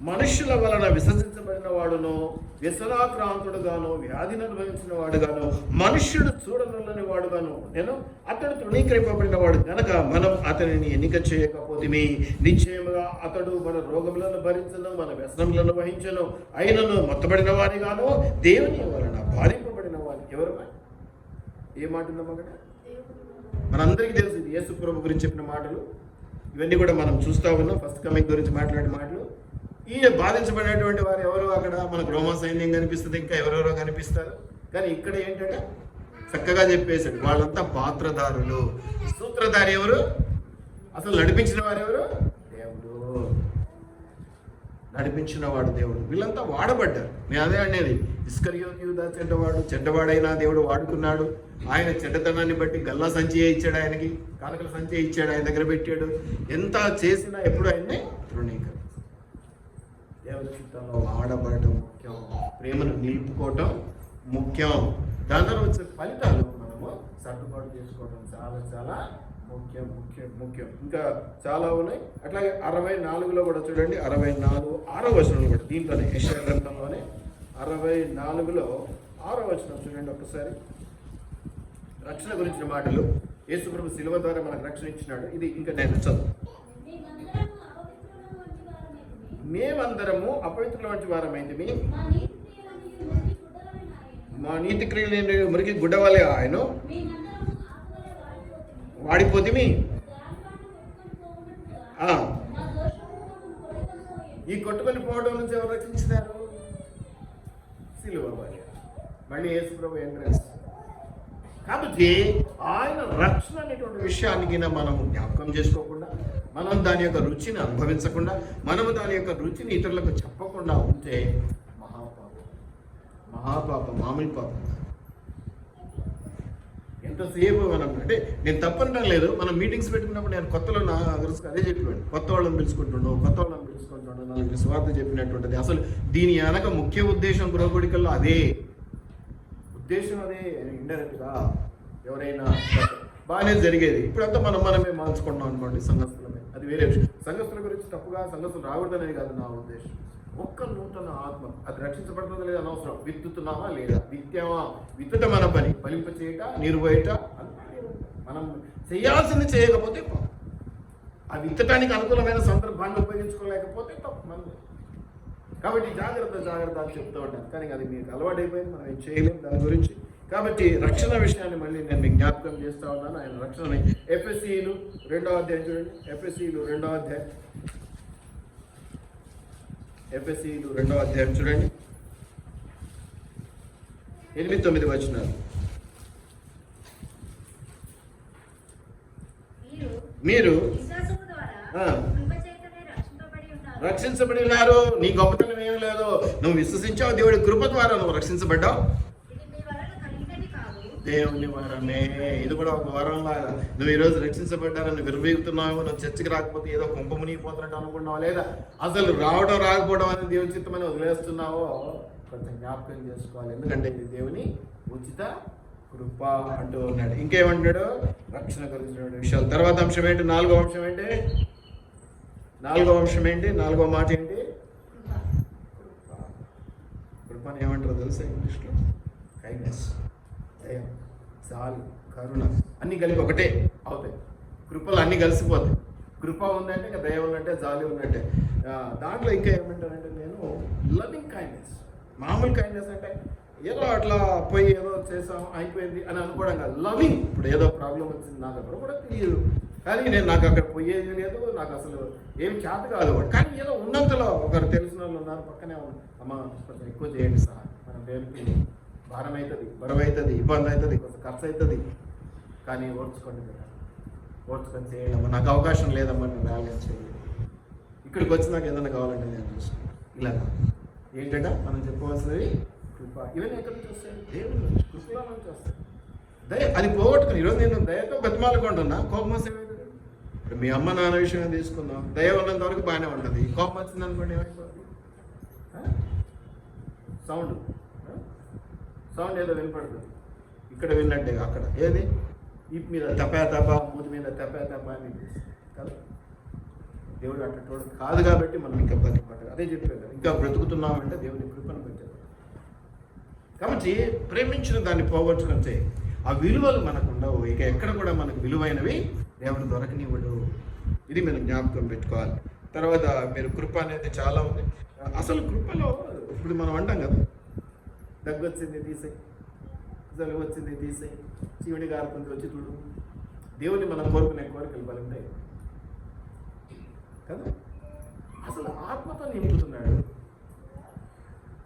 S1: మనుష్యుల వలన విసర్జించబడిన వాడును, వ్యసనాక్రాంతుడుగాను, వ్యాధిని అనుభవించిన వాడుగాను, మనుష్యుడు చూడనల్లని వాడుగాను నేను. అతడు తృణీకరింపబడిన వాడు గనక మనం అతనిని ఎన్నిక చేయకపోతిమి. నిశ్చయముగా అతడు మన రోగములను భరించను, మన వ్యసనములను వహించను. అయినను మొత్తబడిన వారిగాను, దేవుని వలన బాధింపబడిన వారి. ఎవరు ఏ మాట ఉందమ్మా అక్కడ? మనందరికీ తెలుసు ఇది యేసు ప్రభు గురించి చెప్పిన మాటలు. ఇవన్నీ కూడా మనం చూస్తూ ఉన్నాం. ఫస్ట్ కమింగ్ గురించి మాట్లాడిన మాటలు. ఈయన బాధించబడినటువంటి వారు ఎవరు? అక్కడ మనకు రోమా సైన్యం కనిపిస్తుంది, ఇంకా ఎవరెవరో కనిపిస్తారు. కానీ ఇక్కడ ఏంటంటే చక్కగా చెప్పేశాడు, వాళ్ళంతా పాత్రదారులు. సూత్రధారి ఎవరు? అసలు నడిపించిన వారు ఎవరు? దేవుడు. నడిపించిన వాడు దేవుడు. వీళ్ళంతా వాడబడ్డారు. నేను అదే అనేది, ఇస్కరియోతు యూదా చెడ్డవాడైనా దేవుడు వాడుకున్నాడు. ఆయన చెడ్డతనాన్ని బట్టి గల్లా సంచి ఇచ్చాడు, ఆయనకి కానుకల సంచి ఇచ్చాడు, ఆయన దగ్గర పెట్టాడు. ఎంత చేసినా ఎప్పుడు ఆయన్ని తృణీకరించాడు. దేవుని చిత్తంలో వాడబడటం ముఖ్యం, ప్రేమను నిలుపుకోవటం ముఖ్యం. దాని తర్వాత వచ్చే ఫలితాలు మనము సర్దుబాటు చేసుకోవడం చాలా చాలా ముఖ్యం ముఖ్యం ముఖ్యం. ఇంకా చాలా ఉన్నాయి. అట్లాగే 64లో కూడా చూడండి, 64 6వ వచనం కూడా దీంట్లోనే, యెషయా గ్రంథంలోనే 64లో 6వ వచనం చూడండి ఒక్కసారి. రక్షణ గురించిన మాటలు. యేసు ప్రభు శిలువ ద్వారా మనకు రక్షణ ఇచ్చినాడు. ఇది ఇంకా నేను చదువు. మేమందరము అపవిత్రుల వంటి వారమైంది, మా నీతి క్రియలు మురికి గుడ్డవలే ఆయన వాడిపోతిమి. ఈ కొట్టుకొని పోవడం నుంచి ఎవరు రక్షించినారు? సిలువ భార్య. మళ్ళీ యేసు ప్రభు ఎంట్రెన్స్. కాబట్టి ఆయన రక్షణ అనేటువంటి విషయానికి మనం జ్ఞాపకం చేసుకోకుండా, మనం దాని యొక్క రుచిని అనుభవించకుండా, మనము దాని యొక్క రుచిని ఇతరులకు చెప్పకుండా ఉంటే మహాపాపం. మహాపాపం, మామూలు పాపం. ఎంతసేపు మనం అంటే నేను తప్పనడం లేదు, మనం మీటింగ్స్ పెట్టుకున్నప్పుడు నేను కొత్తలో నా అదే చెప్పాను, కొత్త వాళ్ళని పిలుచుకుంటున్నాను, నాకు స్వార్థ చెప్పినటువంటిది. అసలు దీని వెనక ముఖ్య ఉద్దేశం గృహగుడికల్లో అదే ఉద్దేశం. అదే ఇండైరెక్ట్గా ఎవరైనా బాగానే జరిగేది. ఇప్పుడంతా మనమే మార్చుకుంటాం అనుకోండి సంఘస్థులమే, అది వేరే విషయం. సంఘస్థుల గురించి తప్పుగా సంఘస్థులు రాకూడదనేది కాదు నా ఉద్దేశం. ఒక్క నూతన ఆత్మ అది రక్షించబడుతుందా లేదా అనవసరం. విత్తుతున్నామా లేదా, విత్తుట మన పని, ఫలింప చేయట, నీరు పోయట. మనం చేయాల్సింది చేయకపోతే ఆ విత్తటానికి అనుకూలమైన సందర్భాన్ని ఉపయోగించుకోలేకపోతే తప్పు మనది. కాబట్టి జాగ్రత్త అని చెప్తూ ఉంటాను. కానీ అది మీకు అలవాటైపోయింది, మనం ఏం చేయలేము దాని గురించి. కాబట్టి రక్షణ విషయాన్ని మళ్ళీ నేను మీకు జ్ఞాపకం చేస్తూ ఉన్నాను. ఆయన రక్షణని ఎఫెసీయులు 2వ అధ్యాయం చూడండి. ఎఫెసీయులు 2వ అధ్యాయం, ఎఫెసీయులు 2వ అధ్యాయం చూడండి, 8-9 వచనాలు. మీరు రక్షించబడి ఉన్నారు. నీ గొప్పతనం ఏం లేదు, నువ్వు విశ్వసించావు, దేవుడి కృప ద్వారా నువ్వు రక్షించబడ్డావు. దేవుని వరమే. ఇది కూడా ఒక వరం లాగా. నువ్వు ఈరోజు రక్షించబడ్డారని విర్వీగుతున్నావు. నువ్వు చర్చికి రాకపోతే ఏదో కుంప మునిగిపోతున్నట్టు అనుకున్నావు, లేదా అసలు రాకపోవడం అనేది దేవుని చిత్తమని వదిలేస్తున్నావో కొంచెం జ్ఞాపకం చేసుకోవాలి. ఎందుకంటే ఇది దేవుని ఉచిత కృప అంటూ ఉన్నాడు. ఇంకేమంటాడు? రక్షణ గురించిన విషయాలు. తర్వాత అంశం ఏంటి? 4వ అంశం ఏంటి? 4వ అంశం ఏంటి? 4వ మాట ఏంటి? కృపని ఏమంటారో తెలుసా ఇంగ్లీష్లో? కైండ్నెస్, దయ, జాలి, కరుణ అన్నీ కలిపి ఒకటే అవుతాయి. కృపలు అన్నీ కలిసిపోతాయి. కృప ఉందంటే ఇంకా దయ ఉందంటే, జాలి ఉందంటే. దాంట్లో ఇంకా ఏమంటానంటే నేను లవింగ్ కైండ్నెస్. మామూలు కైండ్నెస్ అంటే ఏదో అట్లా పోయి ఏదో చేసాం అయిపోయింది అని అనుకోవడం కాదు. లవింగ్. ఇప్పుడు ఏదో ప్రాబ్లం వచ్చింది, నాకు అక్కడ కూడా తెలియదు, కానీ నాకు అక్కడ పోయేది లేదు, నాకు అసలు ఏం చేత కాదు. కానీ ఏదో ఉన్నంతలో ఒకరు తెలిసిన వాళ్ళు ఉన్నారు, పక్కనే అమ్మ కొంచెం ఎక్కువ చేయండి సార్, మనం పేరుకి భారం అవుతుంది, బరువు అవుతుంది, ఇబ్బంది అవుతుంది, కొంచెం ఖర్చు అవుతుంది, కానీ ఓర్చుకోండి కదా, ఓర్చుకొని చేయాలమ్మా, నాకు అవకాశం లేదమ్మా, నేను బ్యాలెన్స్ చేయాలి, ఇక్కడికి వచ్చి నాకు ఏదైనా కావాలంటే నేను చూసుకున్నాను. ఇలాగా ఏంటంటే మనం చెప్పవలసినవి కృప. ఇవన్నీ ఎక్కడి నుంచి వస్తాయి? దేవుడి నుంచి, కృపలో నుంచి వస్తాయి. దయ అది పోగొట్టుకుని ఈరోజు నేను దయతో బతిమాలుకుంటున్నా, కోపం వస్తే ఇప్పుడు మీ అమ్మ నాన్న విషయం తీసుకుందాం, దయ ఉన్నంత వరకు బాగానే ఉంటుంది. కోపం వచ్చింది అనుకోండి ఏమైపోతుంది? సౌండ్ ఏదో వినపడుతుంది. ఇక్కడ విన్నట్టే అక్కడ ఏది ఈపు మీద తపా మూతి మీద తపా అని కదా. దేవుడు అట్టోడు కాదు కాబట్టి మనం ఇంకా బతికపడ్డారు. అదే చెప్పారు కదా, ఇంకా బ్రతుకుతున్నామంటే దేవుని కృపను పెట్టారు. కాబట్టి ప్రేమించిన దాన్ని పోగొట్టుకుంటే ఆ విలువలు మనకు ఉండవు. ఇక ఎక్కడ కూడా మనకు విలువైనవి దేవుడు దొరకనివ్వడు. ఇది మీరు జ్ఞాపకం పెట్టుకోవాలి. తర్వాత మీరు కృప అనేది చాలా ఉంది. అసలు కృపలో ఇప్పుడు మనం అంటాం కదా, దగ్గు వచ్చింది తీసేయి, జలుబు వచ్చింది తీసేయి, చీవిడి గారుకుంది వచ్చి చూడు. దేవుని మనం కోరుకునే కోరికలు బలుంటాయి కదా. అసలు ఆత్మతో నింపుతున్నాడు.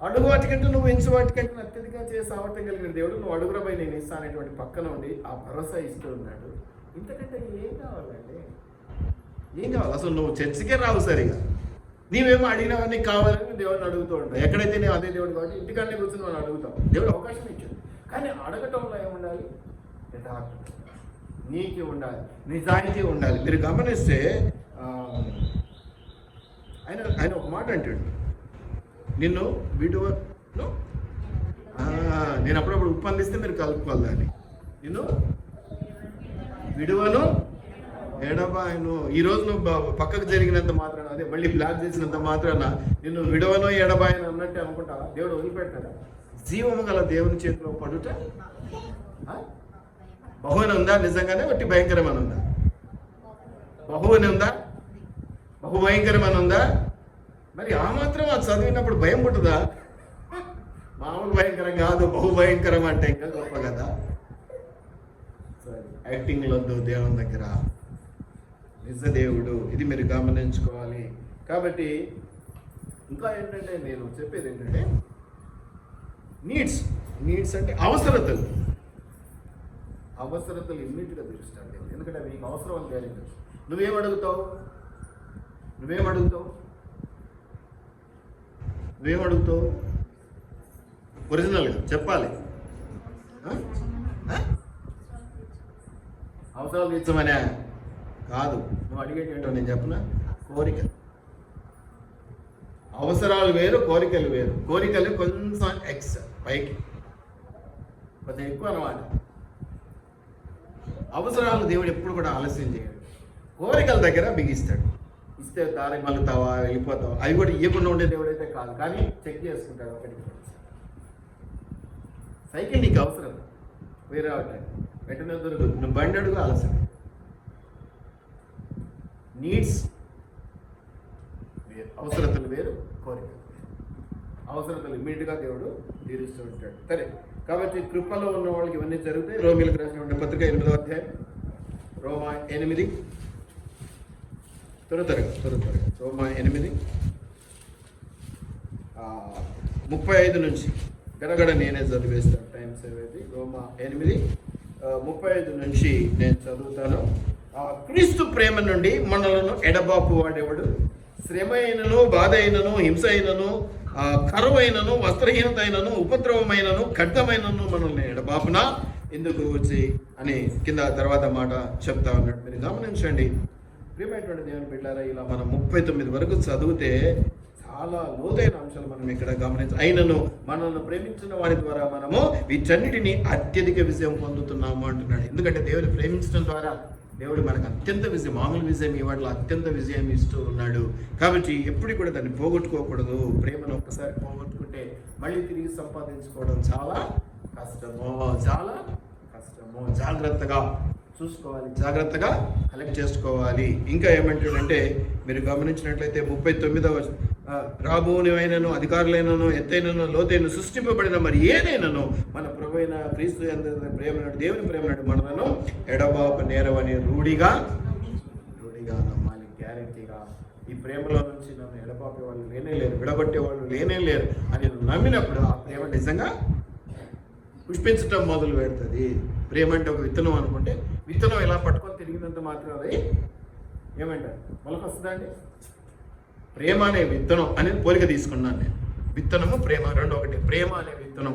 S1: అడుగు వాటికంటే నువ్వు ఎంచు వాటికంటే అత్యధికంగా చేసి ఆవటగలిగిన దేవుడు నువ్వు అడుగురపై నేను ఇస్తా అనేటువంటి పక్కన ఉండి ఆ భరోసా ఇస్తూ ఉన్నాడు. ఇంతకంటే ఏం కావాలండి? ఏం కావాలి? అసలు నువ్వు చర్చికే రావు సరిగా, నీవేమో అడిగినవన్నీ కావాలని దేవుడిని అడుగుతూ ఉంటావు. ఎక్కడైతే నేను అదే దేవుడు కాబట్టి ఇంటికన్నా కూర్చొని మనం అడుగుతాం. దేవుడు అవకాశం ఇచ్చాడు, కానీ అడగటంలో ఏముండాలి? యథార్థత, నీతి ఉండాలి, నిజాయితీ ఉండాలి. మీరు గమనిస్తే ఆయన ఒక మాట అంటాడు, నిన్ను వీడియోను నేను అప్పుడప్పుడు ఉప్పు అందిస్తే మీరు కలుపుకోవాలి దాన్ని. నిన్ను విడువను ఎడబాయను. ఈరోజు నువ్వు పక్కకు జరిగినంత మాత్రాన, అదే మళ్ళీ బ్లాక్ చేసినంత మాత్రాన నిన్ను విడవను ఎడబాయను అన్నట్టు అనుకుంటా దేవుడు వదిలిపెడతాడా? జీవము గల దేవుని చేతిలో పడుట బహువని ఉందా? నిజంగానే ఒట్టి భయంకరమని ఉందా? బహువని ఉందా? బహు భయంకరమని ఉందా? మరి ఆ మాత్రం అది చదివినప్పుడు భయం పుట్టుదా? మామూలు భయంకరం కాదు, బహు భయంకరం అంటే ఇంకా గొప్ప కదా. యాక్టింగ్లు వద్దు దేవుని దగ్గర, నిజ దేవుడు. ఇది మీరు గమనించుకోవాలి. కాబట్టి ఇంకా ఏంటంటే నేను చెప్పేది ఏంటంటే నీడ్స్ అంటే అవసరతలు ఇమ్మీడియట్గా తీరుస్తాడు. ఎందుకంటే నీకు అవసరం అని తెలియదు. నువ్వేమడుగుతావు? ఒరిజినల్గా చెప్పాలి. అవసరాలు తీర్చమనే కాదు, నువ్వు అడిగేటి ఏంటో నేను చెప్పనా? కోరిక. అవసరాలు వేరు, కోరికలు వేరు. కోరికలు కొంచెం పైకి కొంచెం ఎక్కువ అన్నమాట. అవసరాలు దేవుడు ఎప్పుడు కూడా ఆలస్యం చేయడు. కోరికల దగ్గర బిగిస్తాడు. ఇస్తే దారి మలుతావా, వెళ్ళిపోతావా, అవి కూడా ఇవ్వకుండా ఉండే దేవుడు అయితే కాదు, కానీ చెక్ చేసుకుంటాడు. ఒకటి సైకిల్ నీకు అవసరం, వేరే వెంటనే దొరుకుతుంది. నువ్వు బండి అడుగు ఆలస్యం. నీడ్స్ వేరు, అవసరతలు వేరు, కోరికలు. అవసరతలు ఇమ్మీడియట్గా దేవుడు తీరుస్తూ ఉంటాడు. సరే, కాబట్టి కృపలో ఉన్న వాళ్ళకి ఇవన్నీ జరుగుతాయి. రోమిలకు రాసినటువంటి పత్రిక 8వ అధ్యాయం, రోమా 8 త్వరగా రోమా 8:35 నుంచి గడగడ నేనే చదివేస్తాను. టైం సేవ్ అయితే రోమా 8:35 నుంచి నేను చదువుతాను. క్రీస్తు ప్రేమ నుండి మనలను ఎడబాపు వాడేవాడు శ్రమ అయినను, బాధ అయినను, హింస అయినను, కరువైనను, వస్త్రహీనత అయినను, ఉపద్రవమైనను, ఖడ్గమైనను మనల్ని ఎడబాపున ఎందుకు వచ్చి అని కింద తర్వాత మాట చెప్తా ఉన్నాడు. మీరు గమనించండి ప్రియమైనటువంటి దేవుని బిడ్డలారా, ఇలా మనం 39 వరకు చదివితే చాలా లోతైన అంశాలు మనం ఇక్కడ అయినను మనల్ని ప్రేమించిన వారి ద్వారా మనము వీటన్నిటిని అత్యధిక విజయం పొందుతున్నాము అంటున్నాడు. ఎందుకంటే దేవుని ప్రేమించడం ద్వారా దేవుడు మనకు అత్యంత విజయం, మామూలు విజయం ఇవాళ అత్యంత విజయం ఇస్తూ ఉన్నాడు. కాబట్టి ఎప్పుడు కూడా దాన్ని పోగొట్టుకోకూడదు. ప్రేమను ఒక్కసారి పోగొట్టుకుంటే మళ్ళీ తిరిగి సంపాదించుకోవడం చాలా కష్టము. జాగ్రత్తగా చూసుకోవాలి, జాగ్రత్తగా కలెక్ట్ చేసుకోవాలి. ఇంకా ఏమంటాడంటే మీరు గమనించినట్లయితే 39వ రాబోనివైనను, అధికారులైనను, ఎత్తైనను, లోతైన సృష్టింపబడిన మరి ఏదైనాను మన ప్రభువైన క్రీస్తు ప్రేమనాడు, దేవుని ప్రేమనాడు మనలను ఎడబాపు నేరవని రూఢిగా నమ్మాలి. గ్యారెంటీగా ఈ ప్రేమలో నుంచి నన్ను ఎడబాపే వాళ్ళు లేనే లేరు, విడగొట్టే వాళ్ళు లేనే లేరు అని నమ్మినప్పుడు ఆ ప్రేమ నిజంగా పుష్పించటం మొదలు పెడుతుంది. ప్రేమ అంటే ఒక విత్తనం అనుకుంటే విత్తనం ఇలా పట్టుకొని తిరిగినంత మాత్రం అది ఏమంటారు మొలకొస్తుందా అండి? ప్రేమ అనే విత్తనం అనేది పోలిక తీసుకున్నాను నేను. విత్తనము ప్రేమ రెండు ఒకటి. ప్రేమ అనే విత్తనం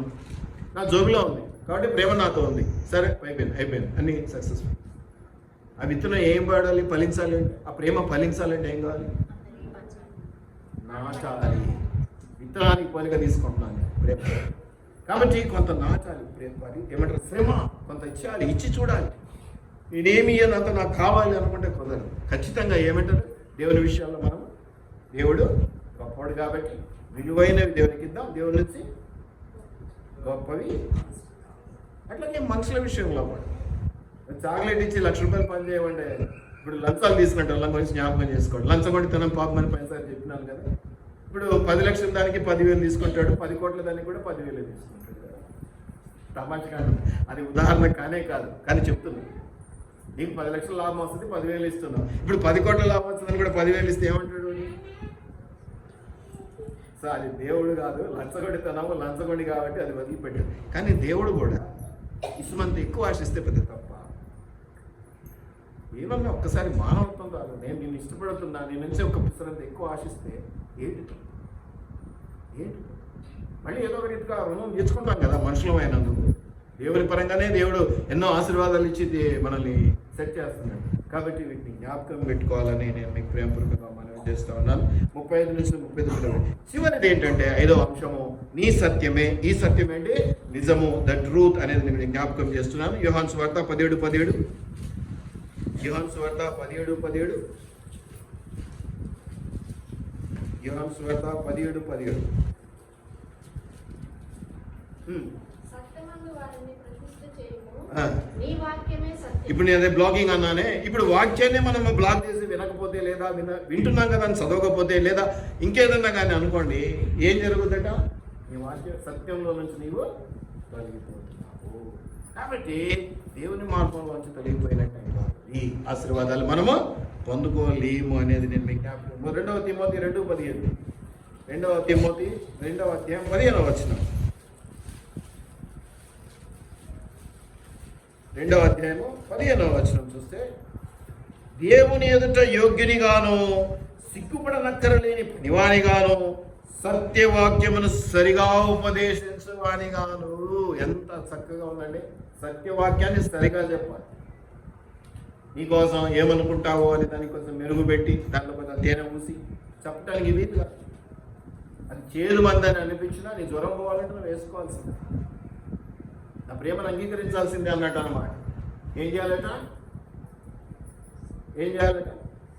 S1: నా జోబులో ఉంది కాబట్టి ప్రేమ నాతో ఉంది. సరే అయిపోయింది అన్ని సక్సెస్ఫుల్. ఆ విత్తనం ఏం వాడాలి? ఫలించాలి అంటే, ఆ ప్రేమ ఫలించాలంటే ఏం కావాలి? నాటాలి. విత్తనానికి పోలిక తీసుకుంటున్నాను ప్రేమ. కాబట్టి కొంత నాచాలి, ఏమంటారు శ్రమ కొంత ఇచ్చేయాలి, ఇచ్చి చూడాలి. నేనేమి ఇయ్యనంత నాకు కావాలి అనుకుంటే కుదరదు. ఖచ్చితంగా ఏమంటారు దేవుని విషయాల్లో మనం దేవుడు గొప్పవాడు కాబట్టి విలువైనవి దేవునికి ఇద్దాం, దేవుడి నుంచి గొప్పవి. అట్లాగే మనుషుల విషయంలో కూడా చాక్లెట్ ఇచ్చి ₹1,00,000 పని చేయమంటే ఇప్పుడు లంచాలు తీసుకుంటారు, వాళ్ళ గురించి జ్ఞాపకం చేసుకోండి. లంచం కూడా తనం పాపం అని పైసారి చెప్పినాను కదా. ఇప్పుడు 10 లక్షల దానికి 10,000 తీసుకుంటాడు, 10 కోట్ల దానికి కూడా 10,000 తీసుకుంటాడు కదా. తమాష కాదు, అది ఉదాహరణ కానే కాదు, కానీ చెప్తున్నా. నీకు 10 లక్షల లాభం వస్తుంది, 10,000 ఇస్తున్నావు. ఇప్పుడు 10 కోట్ల లాభం వస్తుందని కూడా 10,000 ఇస్తే ఏమంటాడు? సో అది దేవుడు కాదు, లంచగొడితనము లంచగొడి కాబట్టి అది వదిలిపెట్టాడు. కానీ దేవుడు కూడా ఇసుమంత ఎక్కువ ఆశిస్తే పెద్ద తప్ప. ఏమన్నా ఒక్కసారి మానవత్వం కాదు, నేను నిన్ను ఇష్టపడుతున్నా, నీ నుంచి ఒక పుస్తకంత ఎక్కువ ఆశిస్తే ఏంటి మళ్ళీ ఏదో ఒక రీతిగా రుణం తీర్చుకుంటాం కదా మనుషులం అయినందుకు. దేవుని పరంగానే దేవుడు ఎన్నో ఆశీర్వాదాలు ఇచ్చి మనల్ని సెట్ చేస్తున్నాడు. కాబట్టి వీటిని జ్ఞాపకం పెట్టుకోవాలని నేను మీకు ప్రేమపూర్వకంగా మనవి చేస్తూ ఉన్నాను. 35 నుంచి 39. చివరిది ఏంటంటే 5వ అంశము, నీ సత్యమే. ఈ సత్యం ఏంటి? నిజము, ద ట్రూత్ అనేది నేను జ్ఞాపకం చేస్తున్నాను. యోహాను సువార్త 17:17. యోహాను సువార్త 17:17. యోహాను సువార్త 17:17. ఇప్పుడు నేను అదే బ్లాగింగ్ అన్నానే. ఇప్పుడు వాక్యాన్ని మనం బ్లాగ్ చేసి వినకపోతే లేదా వింటున్నాం కదా అని చదవకపోతే లేదా ఇంకేదన్నా కానీ అనుకోండి, ఏం జరుగుతుందట? నీ వాక్య సత్యంలో నుంచి నీవు తొలగిపోతున్నావు. కాబట్టి దేవుని మార్గంలోంచి తొలగిపోయినట్టు ఈ ఆశీర్వాదాలు మనము పొందుకోలేము అనేది నేను మీకు జ్ఞాపకం. 2వ తిమోతి 2:15. 2వ తిమోతి 2వ అధ్యాయం 15వ వచనం. 2వ అధ్యాయము 15వ వచనం చూస్తే, దేవుని ఎదుట యోగ్యునిగాను సిగ్గుపడనక్కరలేని పనివానిగాను సత్యవాక్యమును సరిగా ఉపదేశించువానిగాను. ఎంత చక్కగా ఉందండి. సత్యవాక్యాన్ని సరిగా చెప్పాలి. నీకోసం ఏమనుకుంటావో అని దానికి కొంచెం మెరుగుపెట్టి దాంట్లో కొంచెం తేనె మూసి చెప్పడానికి వీలు కాదు. అది చేదు మందని అనిపించినా నీ జ్వరం పోవాలంటే నువ్వు వేసుకోవాల్సిందే, నా ప్రేమను అంగీకరించాల్సిందే అన్నట్టు అనమాట. ఏం చేయాలట?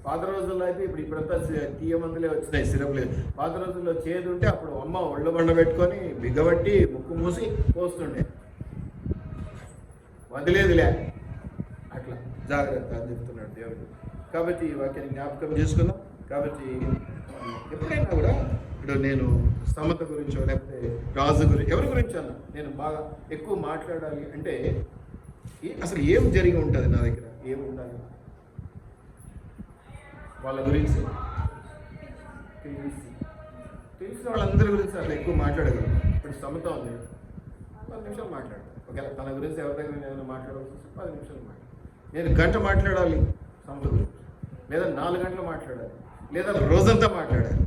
S1: పాత రోజుల్లో అయితే ఇప్పుడంతా తీయ మందులే వచ్చినాయి, సిరప్లే. పాత రోజుల్లో చేదు ఉంటే అప్పుడు అమ్మ ఒళ్ళు బండ పెట్టుకొని బిగ్గబట్టి ముక్కు మూసి పోస్తుండే, వదిలేదులే. అట్లా జాగ్రత్త అని చెప్తున్నాడు దేవుడు. కాబట్టి ఈ వాక్యాన్ని జ్ఞాపకం చేసుకుందాం. కాబట్టి ఎప్పుడైనా కూడా ఇప్పుడు నేను సమత గురించో లేకపోతే రాజు గురించి ఎవరి గురించి అన్నా నేను బాగా ఎక్కువ మాట్లాడాలి అంటే అసలు ఏం జరిగి ఉంటుంది నా దగ్గర, ఏమి ఉండాలి వాళ్ళ గురించి తెలిసిన వాళ్ళందరి గురించి అట్లా ఎక్కువ మాట్లాడగలను. ఇప్పుడు సమత ఉంది, 10 నిమిషాలు మాట్లాడతాను. ఒకవేళ తన గురించి ఎవరి దగ్గర ఏమైనా మాట్లాడవచ్చు, 10 నిమిషాలు మాట్లాడాలి. నేను గంట మాట్లాడాలి సమత గురించి, లేదా 4 గంటలు మాట్లాడాలి, లేదా రోజంతా మాట్లాడాలి.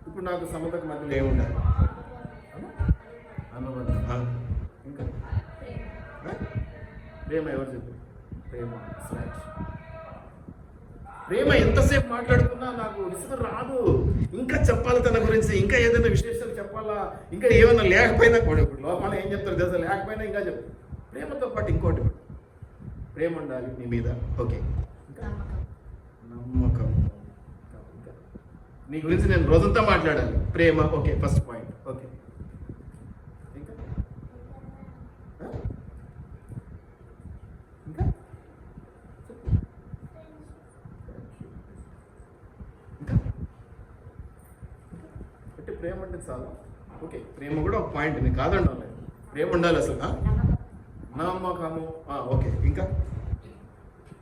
S1: ఇప్పుడు నాకు సమతకు మధ్యలో ఏముండాలి? అనుబంధం. ఇంకా ప్రేమ. ఎవరు చెప్పారు? ప్రేమ ఎంతసేపు మాట్లాడుతున్నా నాకు విసుగు రాదు. ఇంకా చెప్పాలి తన గురించి, ఇంకా ఏదైనా విశేషాలు చెప్పాలా, ఇంకా ఏమైనా లేకపోయినా కూడా. ఇప్పుడు లోపల ఏం చెప్తారు తెలుసా? లేకపోయినా ఇంకా చెప్పు. ప్రేమతో పాటు ఇంకోటి ప్రేమ ఉండాలి నీ మీద. ఓకే, నమ్మకం. నీ గురించి నేను రోజంతా మాట్లాడాలి. ప్రేమ. Okay, first point. ఓకే, ఇంకా ఇంకా ఇంకా అంటే ప్రేమ అంటే చాలా. ఓకే, ప్రేమ కూడా ఒక పాయింట్, నేను కాదండి. ప్రేమ ఉండాలి అసలు. నమ్మకము. ఓకే, ఇంకా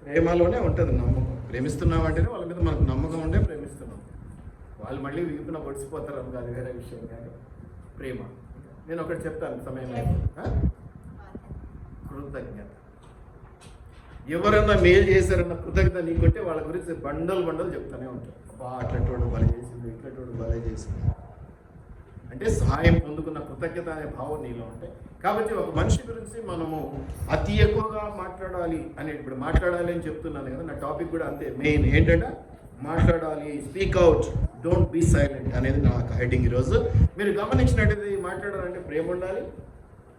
S1: ప్రేమలోనే ఉంటుంది నమ్మకం. ప్రేమిస్తున్నాం అంటేనే వాళ్ళ మీద మనకు నమ్మకం ఉంటే ప్రేమిస్తున్నాం. వాళ్ళు మళ్ళీ వీపున పొడిచిపోతారు అనుకో, అది వేరే విషయం. కానీ ప్రేమ. నేను ఒకటి చెప్తాను సమయం. కృతజ్ఞత. ఎవరన్నా మేలు చేశారన్న కృతజ్ఞత నీకుంటే వాళ్ళ గురించి బండలు చెప్తానే ఉంటారు. అబ్బా అట్లటోడు బలి చేసింది, ఇట్లటోడు బలి చేసింది అంటే సహాయం పొందుకున్న కృతజ్ఞత అనే భావం నీలో ఉంటాయి. కాబట్టి ఒక మనిషి గురించి మనము అతి ఎక్కువగా మాట్లాడాలి అని ఇప్పుడు మాట్లాడాలి అని చెప్తున్నాను కదా. నా టాపిక్ కూడా అంతే. మెయిన్ ఏంటంటే మాట్లాడాలి, speak out, don't be silent అనేది నా హెడ్డింగ్ ఈరోజు. మీరు గమనించినట్టయితే మాట్లాడాలంటే ప్రేమ ఉండాలి,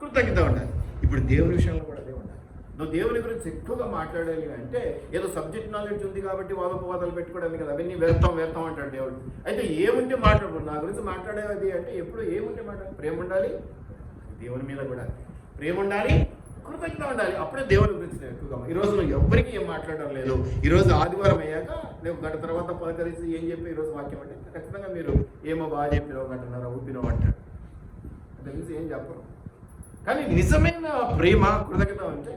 S1: కృతజ్ఞత ఉండాలి. ఇప్పుడు దేవుని విషయంలో కూడా అదే ఉండాలి. నువ్వు దేవుని గురించి ఎక్కువగా మాట్లాడాలి అంటే ఏదో సబ్జెక్ట్ నాలెడ్జ్ ఉంది కాబట్టి వాదోపవాదాలు పెట్టుకోవడానికి కదా, అవన్నీ వ్యర్థం అంటాడు దేవుడు. అయితే ఏముంటే మాట్లాడు, నా గురించి మాట్లాడేది అంటే ఎప్పుడు ఏముంటే మాట్లాడాలి? ప్రేమ ఉండాలి, దేవుని మీద కూడా ప్రేమ ఉండాలి, కృతజ్ఞత ఉండాలి. అప్పుడే దేవుని గురించి నేను ఎక్కువగా. ఈరోజు నువ్వు ఎవరికి ఏం మాట్లాడడం లేదు. ఈరోజు ఆదివారం అయ్యాక నువ్వు గంట తర్వాత పలకరించి ఏం చెప్పి ఈరోజు వాక్యం అంటే ఖచ్చితంగా మీరు ఏమో బాగా చెప్పినావు, గంటన్నారా ఊపినావు అంటాడు. తెలిసి ఏం చెప్పరు. కానీ నిజమైన ప్రేమ కృతజ్ఞత అంటే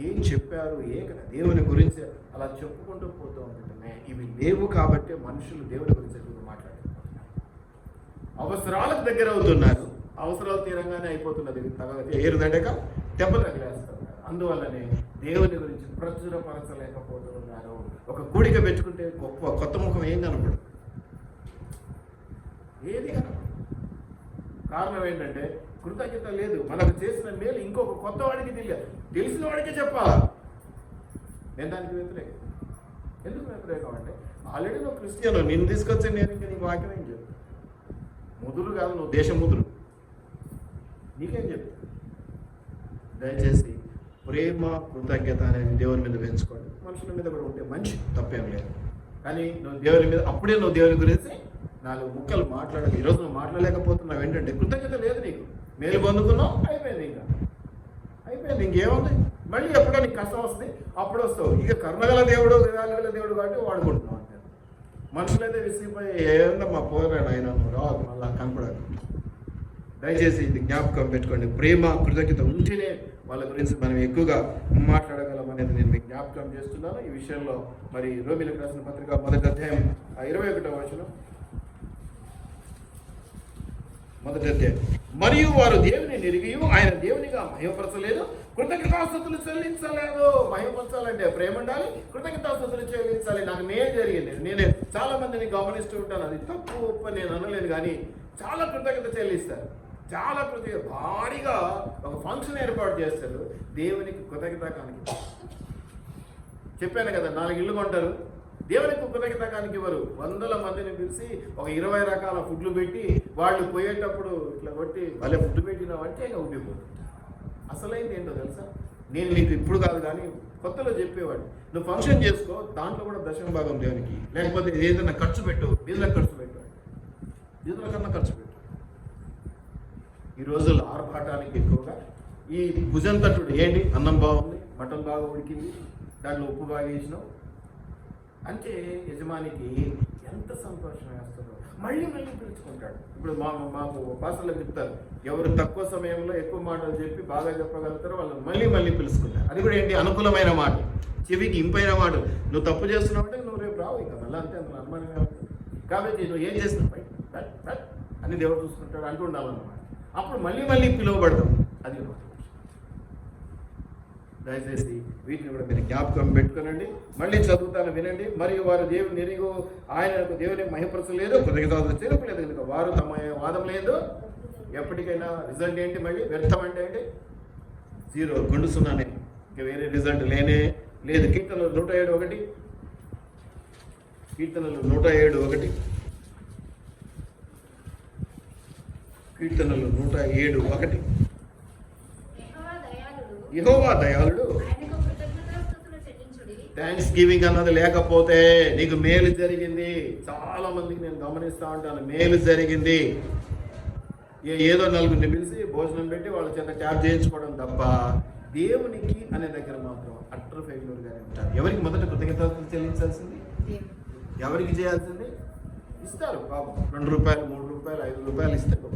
S1: ఏం చెప్పారు, ఏం కదా దేవుని గురించి అలా చెప్పుకుంటూ పోతూ ఉంటుంటే ఇవి లేవు కాబట్టి మనుషులు దేవుని గురించి ఎక్కువగా మాట్లాడుతున్నారు. అవసరాలకు దగ్గర అవుతున్నారు, అవసరాలు తీరంగానే అయిపోతున్నది, ఏరుదండక దెబ్బ తగిలేస్తారు. అందువల్లనే దేవుని గురించి ప్రచురపరచలేకపోతున్నారు. ఒక కూడిక పెట్టుకుంటే కొత్త ముఖం ఏం కనపడు, ఏది కనపడు. కారణం ఏంటంటే కృతజ్ఞత లేదు. మనకు చేసిన మేలు ఇంకొక కొత్త వాడికి తెలియదు, తెలిసిన వాడికే చెప్పాలా. నేను దానికి వ్యతిరేకం. ఎందుకు వ్యతిరేకం అంటే ఆల్రెడీ నువ్వు క్రిస్టియన్, నిన్ను తీసుకొచ్చి నేను ఇంకా నీకు వాక్యం ఏం చెప్పు. ముదురు కాదు, నువ్వు దేశముదురు, నీకేం చెప్పు. దయచేసి ప్రేమ కృతజ్ఞత అనేది దేవుని మీద పెంచుకోండి. మనుషుల మీద కూడా ఉంటే మంచి, తప్పేం లేదు. కానీ నువ్వు దేవుని మీద అప్పుడే నువ్వు దేవుని గురించి 4 ముక్కలు మాట్లాడాలి. ఈరోజు నువ్వు మాట్లాడలేకపోతున్నావు ఏంటంటే కృతజ్ఞత లేదు నీకు. మేలు పొందుకున్నావు, అయిపోయింది, ఇంకా అయిపోయింది, ఇంకేముంది. మళ్ళీ ఎప్పుడో నీకు కష్టం వస్తుంది అప్పుడు వస్తావు. ఇక కరుణగల దేవుడు, విధాలుగల దేవుడు కాబట్టి వాడుకుంటున్నావు అంటే. మనుషులైతే విసిగిపోయి ఏందమ్మా పోరాడు ఆయన రాదు మళ్ళా కనపడాలి. దయచేసి ఇది జ్ఞాపకం పెట్టుకోండి. ప్రేమ కృతజ్ఞత ఉంటేనే వాళ్ళ గురించి మనం ఎక్కువగా మాట్లాడగలం అనేది నేను మీకు జ్ఞాపకం చేస్తున్నాను. ఈ విషయంలో మరి రోమీయులకు రాసిన పత్రిక 1వ అధ్యాయం 21వ వచనం, 1వ అధ్యాయం. మరియు వారు దేవుని నెరిగి ఆయన దేవునిగా మహిమపరచలేదు, కృతజ్ఞతాస్తుతులు చెల్లించలేదు. మహిమపరచాలంటే ప్రేమ ఉండాలి, కృతజ్ఞతాస్తుతులు చెల్లించాలి. నాకు మేలు జరిగింది. నేను చాలా మందిని గమనిస్తూ ఉంటాను, అది తప్పు ఒప్ప నేను అనలేదు, కానీ చాలా కృతజ్ఞత చెల్లిస్తారు. చాలా కృతజ్ఞత భారీగా ఒక ఫంక్షన్ ఏర్పాటు చేస్తారు, దేవునికి కృతజ్ఞత కానికి. చెప్పాను కదా, 4 ఇళ్ళు కొంటారు, దేవునికి కృతజ్ఞత కానికి ఇవ్వరు. 100 మందిని పిలిచి ఒక 20 రకాల ఫుడ్లు పెట్టి వాళ్ళు పోయేటప్పుడు ఇట్లా కొట్టి వాళ్ళే ఫుడ్ పెట్టినామంటే ఇంకా ఉండిపోతుంది. అసలైంది ఏంటో తెలుసా? నేను నీకు ఇప్పుడు కాదు కానీ కొత్తలో చెప్పేవాడు, నువ్వు ఫంక్షన్ చేసుకో, దాంట్లో కూడా దశమ భాగం దేవునికి, లేకపోతే ఏదైనా ఖర్చు పెట్టు, వీళ్ళకి ఖర్చు పెట్టు, వీళ్ళ కన్నా ఖర్చు పెట్టు. ఈ రోజుల్లో ఆర్భాటానికి ఎక్కువగా ఈ భుజం తట్టుడు ఏంటి, అన్నం బాగుంది, మటన్ బాగా ఉడికింది, దాంట్లో ఉప్పు బాగా వేసినావు అంటే యజమానికి ఎంత సంతోషం వేస్తుందో. మళ్ళీ పిలుచుకుంటాడు. ఇప్పుడు మాకు భాషలో చెప్తారు, ఎవరు తక్కువ సమయంలో ఎక్కువ మాటలు చెప్పి బాగా చెప్పగలుగుతారో వాళ్ళు మళ్ళీ పిలుచుకుంటారు. అది కూడా ఏంటి, అనుకూలమైన మాట, చెవికి ఇంపైన మాట. నువ్వు తప్పు చేస్తున్నావు అంటే నువ్వు రేపు రావు ఇంకా మళ్ళీ, అంతే, అందులో అనుమానమే. కాబట్టి నువ్వు ఏం చేస్తున్నావు అని దేవుడు చూసుకుంటాడు అంటూ ఉండాలన్నమాట. అప్పుడు మళ్ళీ పిలువబడతాం. అది దయచేసి వీటిని కూడా మీరు జ్ఞాపకం పెట్టుకోనండి. మళ్ళీ చదువుతాను, వినండి. మరియు వారు దేవుని నెరిగు ఆయనకు దేవుని మహిమపరచలేదు, కృతజ్ఞతలు చేరపలేదు కనుక వారు తమ వాదం లేదు. ఎప్పటికైనా రిజల్ట్ ఏంటి? మళ్ళీ వ్యర్థం అంటే ఏంటి? 0, గుండు సున్నానే, ఇంకా వేరే రిజల్ట్ లేనే లేదు. కీర్తనలు 107:1, కీర్తనలు 107:1, కీర్తనలు 107:1. యెహోవా దయాళుడు, థ్యాంక్స్ గివింగ్ అన్నది లేకపోతే నీకు మేలు జరిగింది. చాలా మందికి నేను గమనిస్తూ ఉంటాను, మేలు జరిగింది. ఏదో 4 పిలిచి భోజనం పెట్టి వాళ్ళ చేత ట్యాప్ చేయించుకోవడం తప్ప దేవునికి అనే దగ్గర మాత్రం అట్టర్ ఫెయిల్యూర్గానే ఉంటారు. ఎవరికి మొదట కృతజ్ఞతలు చెల్లించాల్సింది? ఎవరికి చేయాల్సింది? ఇస్తారు పాపం, 2 రూపాయలు, 3 రూపాయలు, 5 రూపాయలు ఇస్తారు.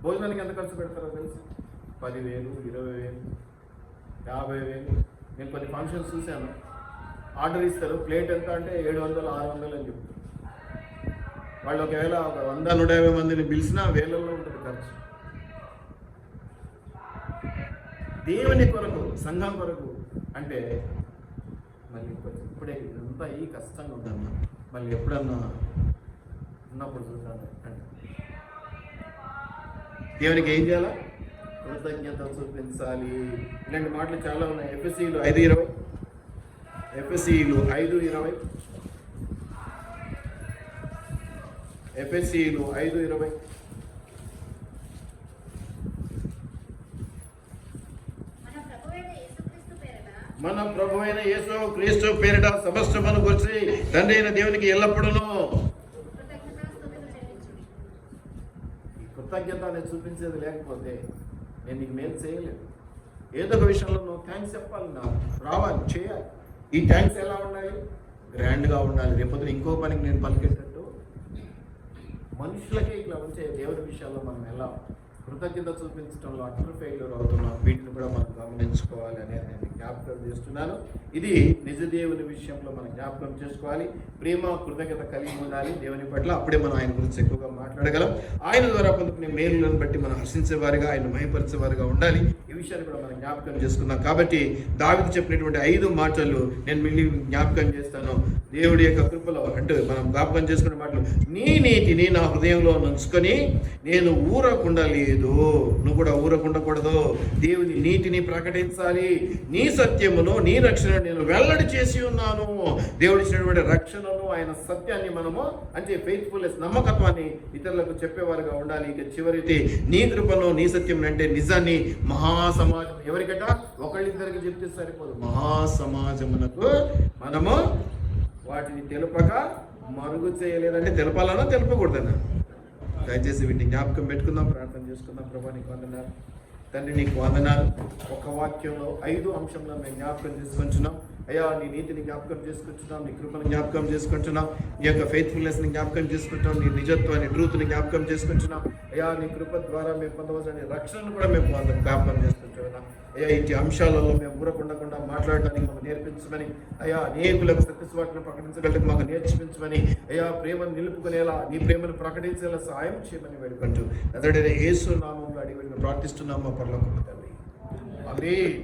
S1: భోజనానికి ఎంత ఖర్చు పెడతారో తెలుసు? 10,000, 20,000, 50,000. నేను కొన్ని ఫంక్షన్స్ చూశాను, ఆర్డర్ ఇస్తారు, ప్లేట్ ఎంత అంటే 700, 600 అని చెప్తారు. వాళ్ళు ఒకవేళ 100, 150 మందిని పిలిచినా వేలల్లో ఉంటుంది ఖర్చు. దేవుని కొరకు, సంఘం కొరకు అంటే మళ్ళీ ఇప్పుడే ఇదంతా ఈ కష్టంగా ఉందన్నా, మళ్ళీ ఎప్పుడన్నా ఉన్నప్పుడు చూద్దాం అంటే దేవునికి ఏం చేయాలా? కృతజ్ఞత చూపించాలి. ఇలాంటి మాటలు చాలా ఉన్నాయి. ఎఫెసీయులు 5:20, ఎఫెసీయులు 5:20, ఎఫెసీయులు 5:20. మన ప్రభు అయిన యేసు క్రీస్తు పేరిట సమస్తమును గురించి తండ్రి అయిన దేవునికి ఎల్లప్పుడూ కృతజ్ఞత అనేది చూపించేది లేకపోతే నేను నీకు మేలు చేయలేదు. ఏదో ఒక విషయంలో నువ్వు థ్యాంక్స్ చెప్పాలి, నాకు రావాలి, చేయాలి. ఈ థ్యాంక్స్ ఎలా ఉండాలి? గ్రాండ్గా ఉండాలి. రేపొద్దున ఇంకో పనికి నేను పలికేటట్టు మనుషులకే ఇట్లా ఉంచే దేవుడి విషయాల్లో మనం ఎలా కృతజ్ఞత చూపించడంలో అటర్ ఫెయిల్యూర్ అవుతున్నాం. వీటిని కూడా మనం గమనించుకోవాలి అనేది నేను జ్ఞాపకం చేస్తున్నాను. ఇది నిజ దేవుని విషయంలో మనం జ్ఞాపకం చేసుకోవాలి. ప్రేమ కృతజ్ఞత కలిగి ఉండాలి దేవుని పట్ల. అప్పుడే మనం ఆయన గురించి ఎక్కువగా మాట్లాడగలం. ఆయన ద్వారా పొందుకునే మేలులను బట్టి మనం హర్షించేవారుగా, ఆయన మహిమపరిచేవారుగా ఉండాలి. ఈ విషయాన్ని కూడా మనం జ్ఞాపకం చేసుకున్నాం. కాబట్టి దావీదు చెప్పినటువంటి 5 మాటలు నేను మిగిలి జ్ఞాపకం చేస్తాను. దేవుడి యొక్క కృపలో అంటే మనం జ్ఞాపకం చేసుకునే మాటలు, నీ నీతిని నా హృదయంలో ఉంచుకొని నేను ఊరకుండా లేదు. నువ్వు కూడా ఊరకుండకూడదు. దేవుని నీతిని ప్రకటించాలి. నీ సత్యమును, నీ రక్షణను నేను వెల్లడి చేసి ఉన్నాను. దేవుడు ఇచ్చినటువంటి రక్షణను, ఆయన సత్యాన్ని మనము అంటే ఫెయిత్ఫుల్నెస్, నమ్మకత్వాన్ని ఇతరులకు చెప్పేవారుగా ఉండాలి. ఇక చివరిది నీ కృపను, నీ సత్యం అంటే నిజాన్ని మహాసమాజం, ఎవరికట ఒకళ్ళిద్దరికి చెప్తే సరిపోదు, మహాసమాజమునకు మనము వాటిని తెలుపక మరుగు చేయలేదంటే తెలపాలన్నా తెలుపకూడదన్నా. దయచేసి వీటిని జ్ఞాపకం పెట్టుకుందాం, ప్రార్థన చేసుకుందాం. ప్రభా నీకు వందనాలు తండ్రి, నీకు వందనాలు. ఒక వాక్యంలో 5 అంశంలో మేము జ్ఞాపకం చేసుకుంటున్నాం. అయ్యా నీ నీతిని జ్ఞాపకం చేసుకుంటున్నాం, నీ కృపను జ్ఞాపకం చేసుకుంటున్నాం, నీ యొక్క ఫెయిత్ఫుల్నెస్ని జ్ఞాపకం చేసుకుంటున్నాం, నీ నిజత్వాన్ని, ట్రూత్ని జ్ఞాపకం చేసుకుంటున్నాం. అయ్యా నీ కృప ద్వారా మేము పొందవలసిన రక్షణను కూడా మేము జ్ఞాపకం చేసుకుంటున్నాం. అయ్యా ఇంటి అంశాలలో మేము ఊరకుండకుండా మాట్లాడడానికి మాకు నేర్పించమని, అయ్యా అనేకులకు సత్యస్వాటిని ప్రకటించగలిగి మాకు నేర్పించమని, అయ్యా ప్రేమను నిలుపుకునేలా, నీ ప్రేమను ప్రకటించేలా సహాయం చేయమని వేడుకుంటూ అతడి యేసు నామంలో అడిగి ప్రార్థిస్తున్నాము మా పరలోకపు తండ్రి. ఆమేన్.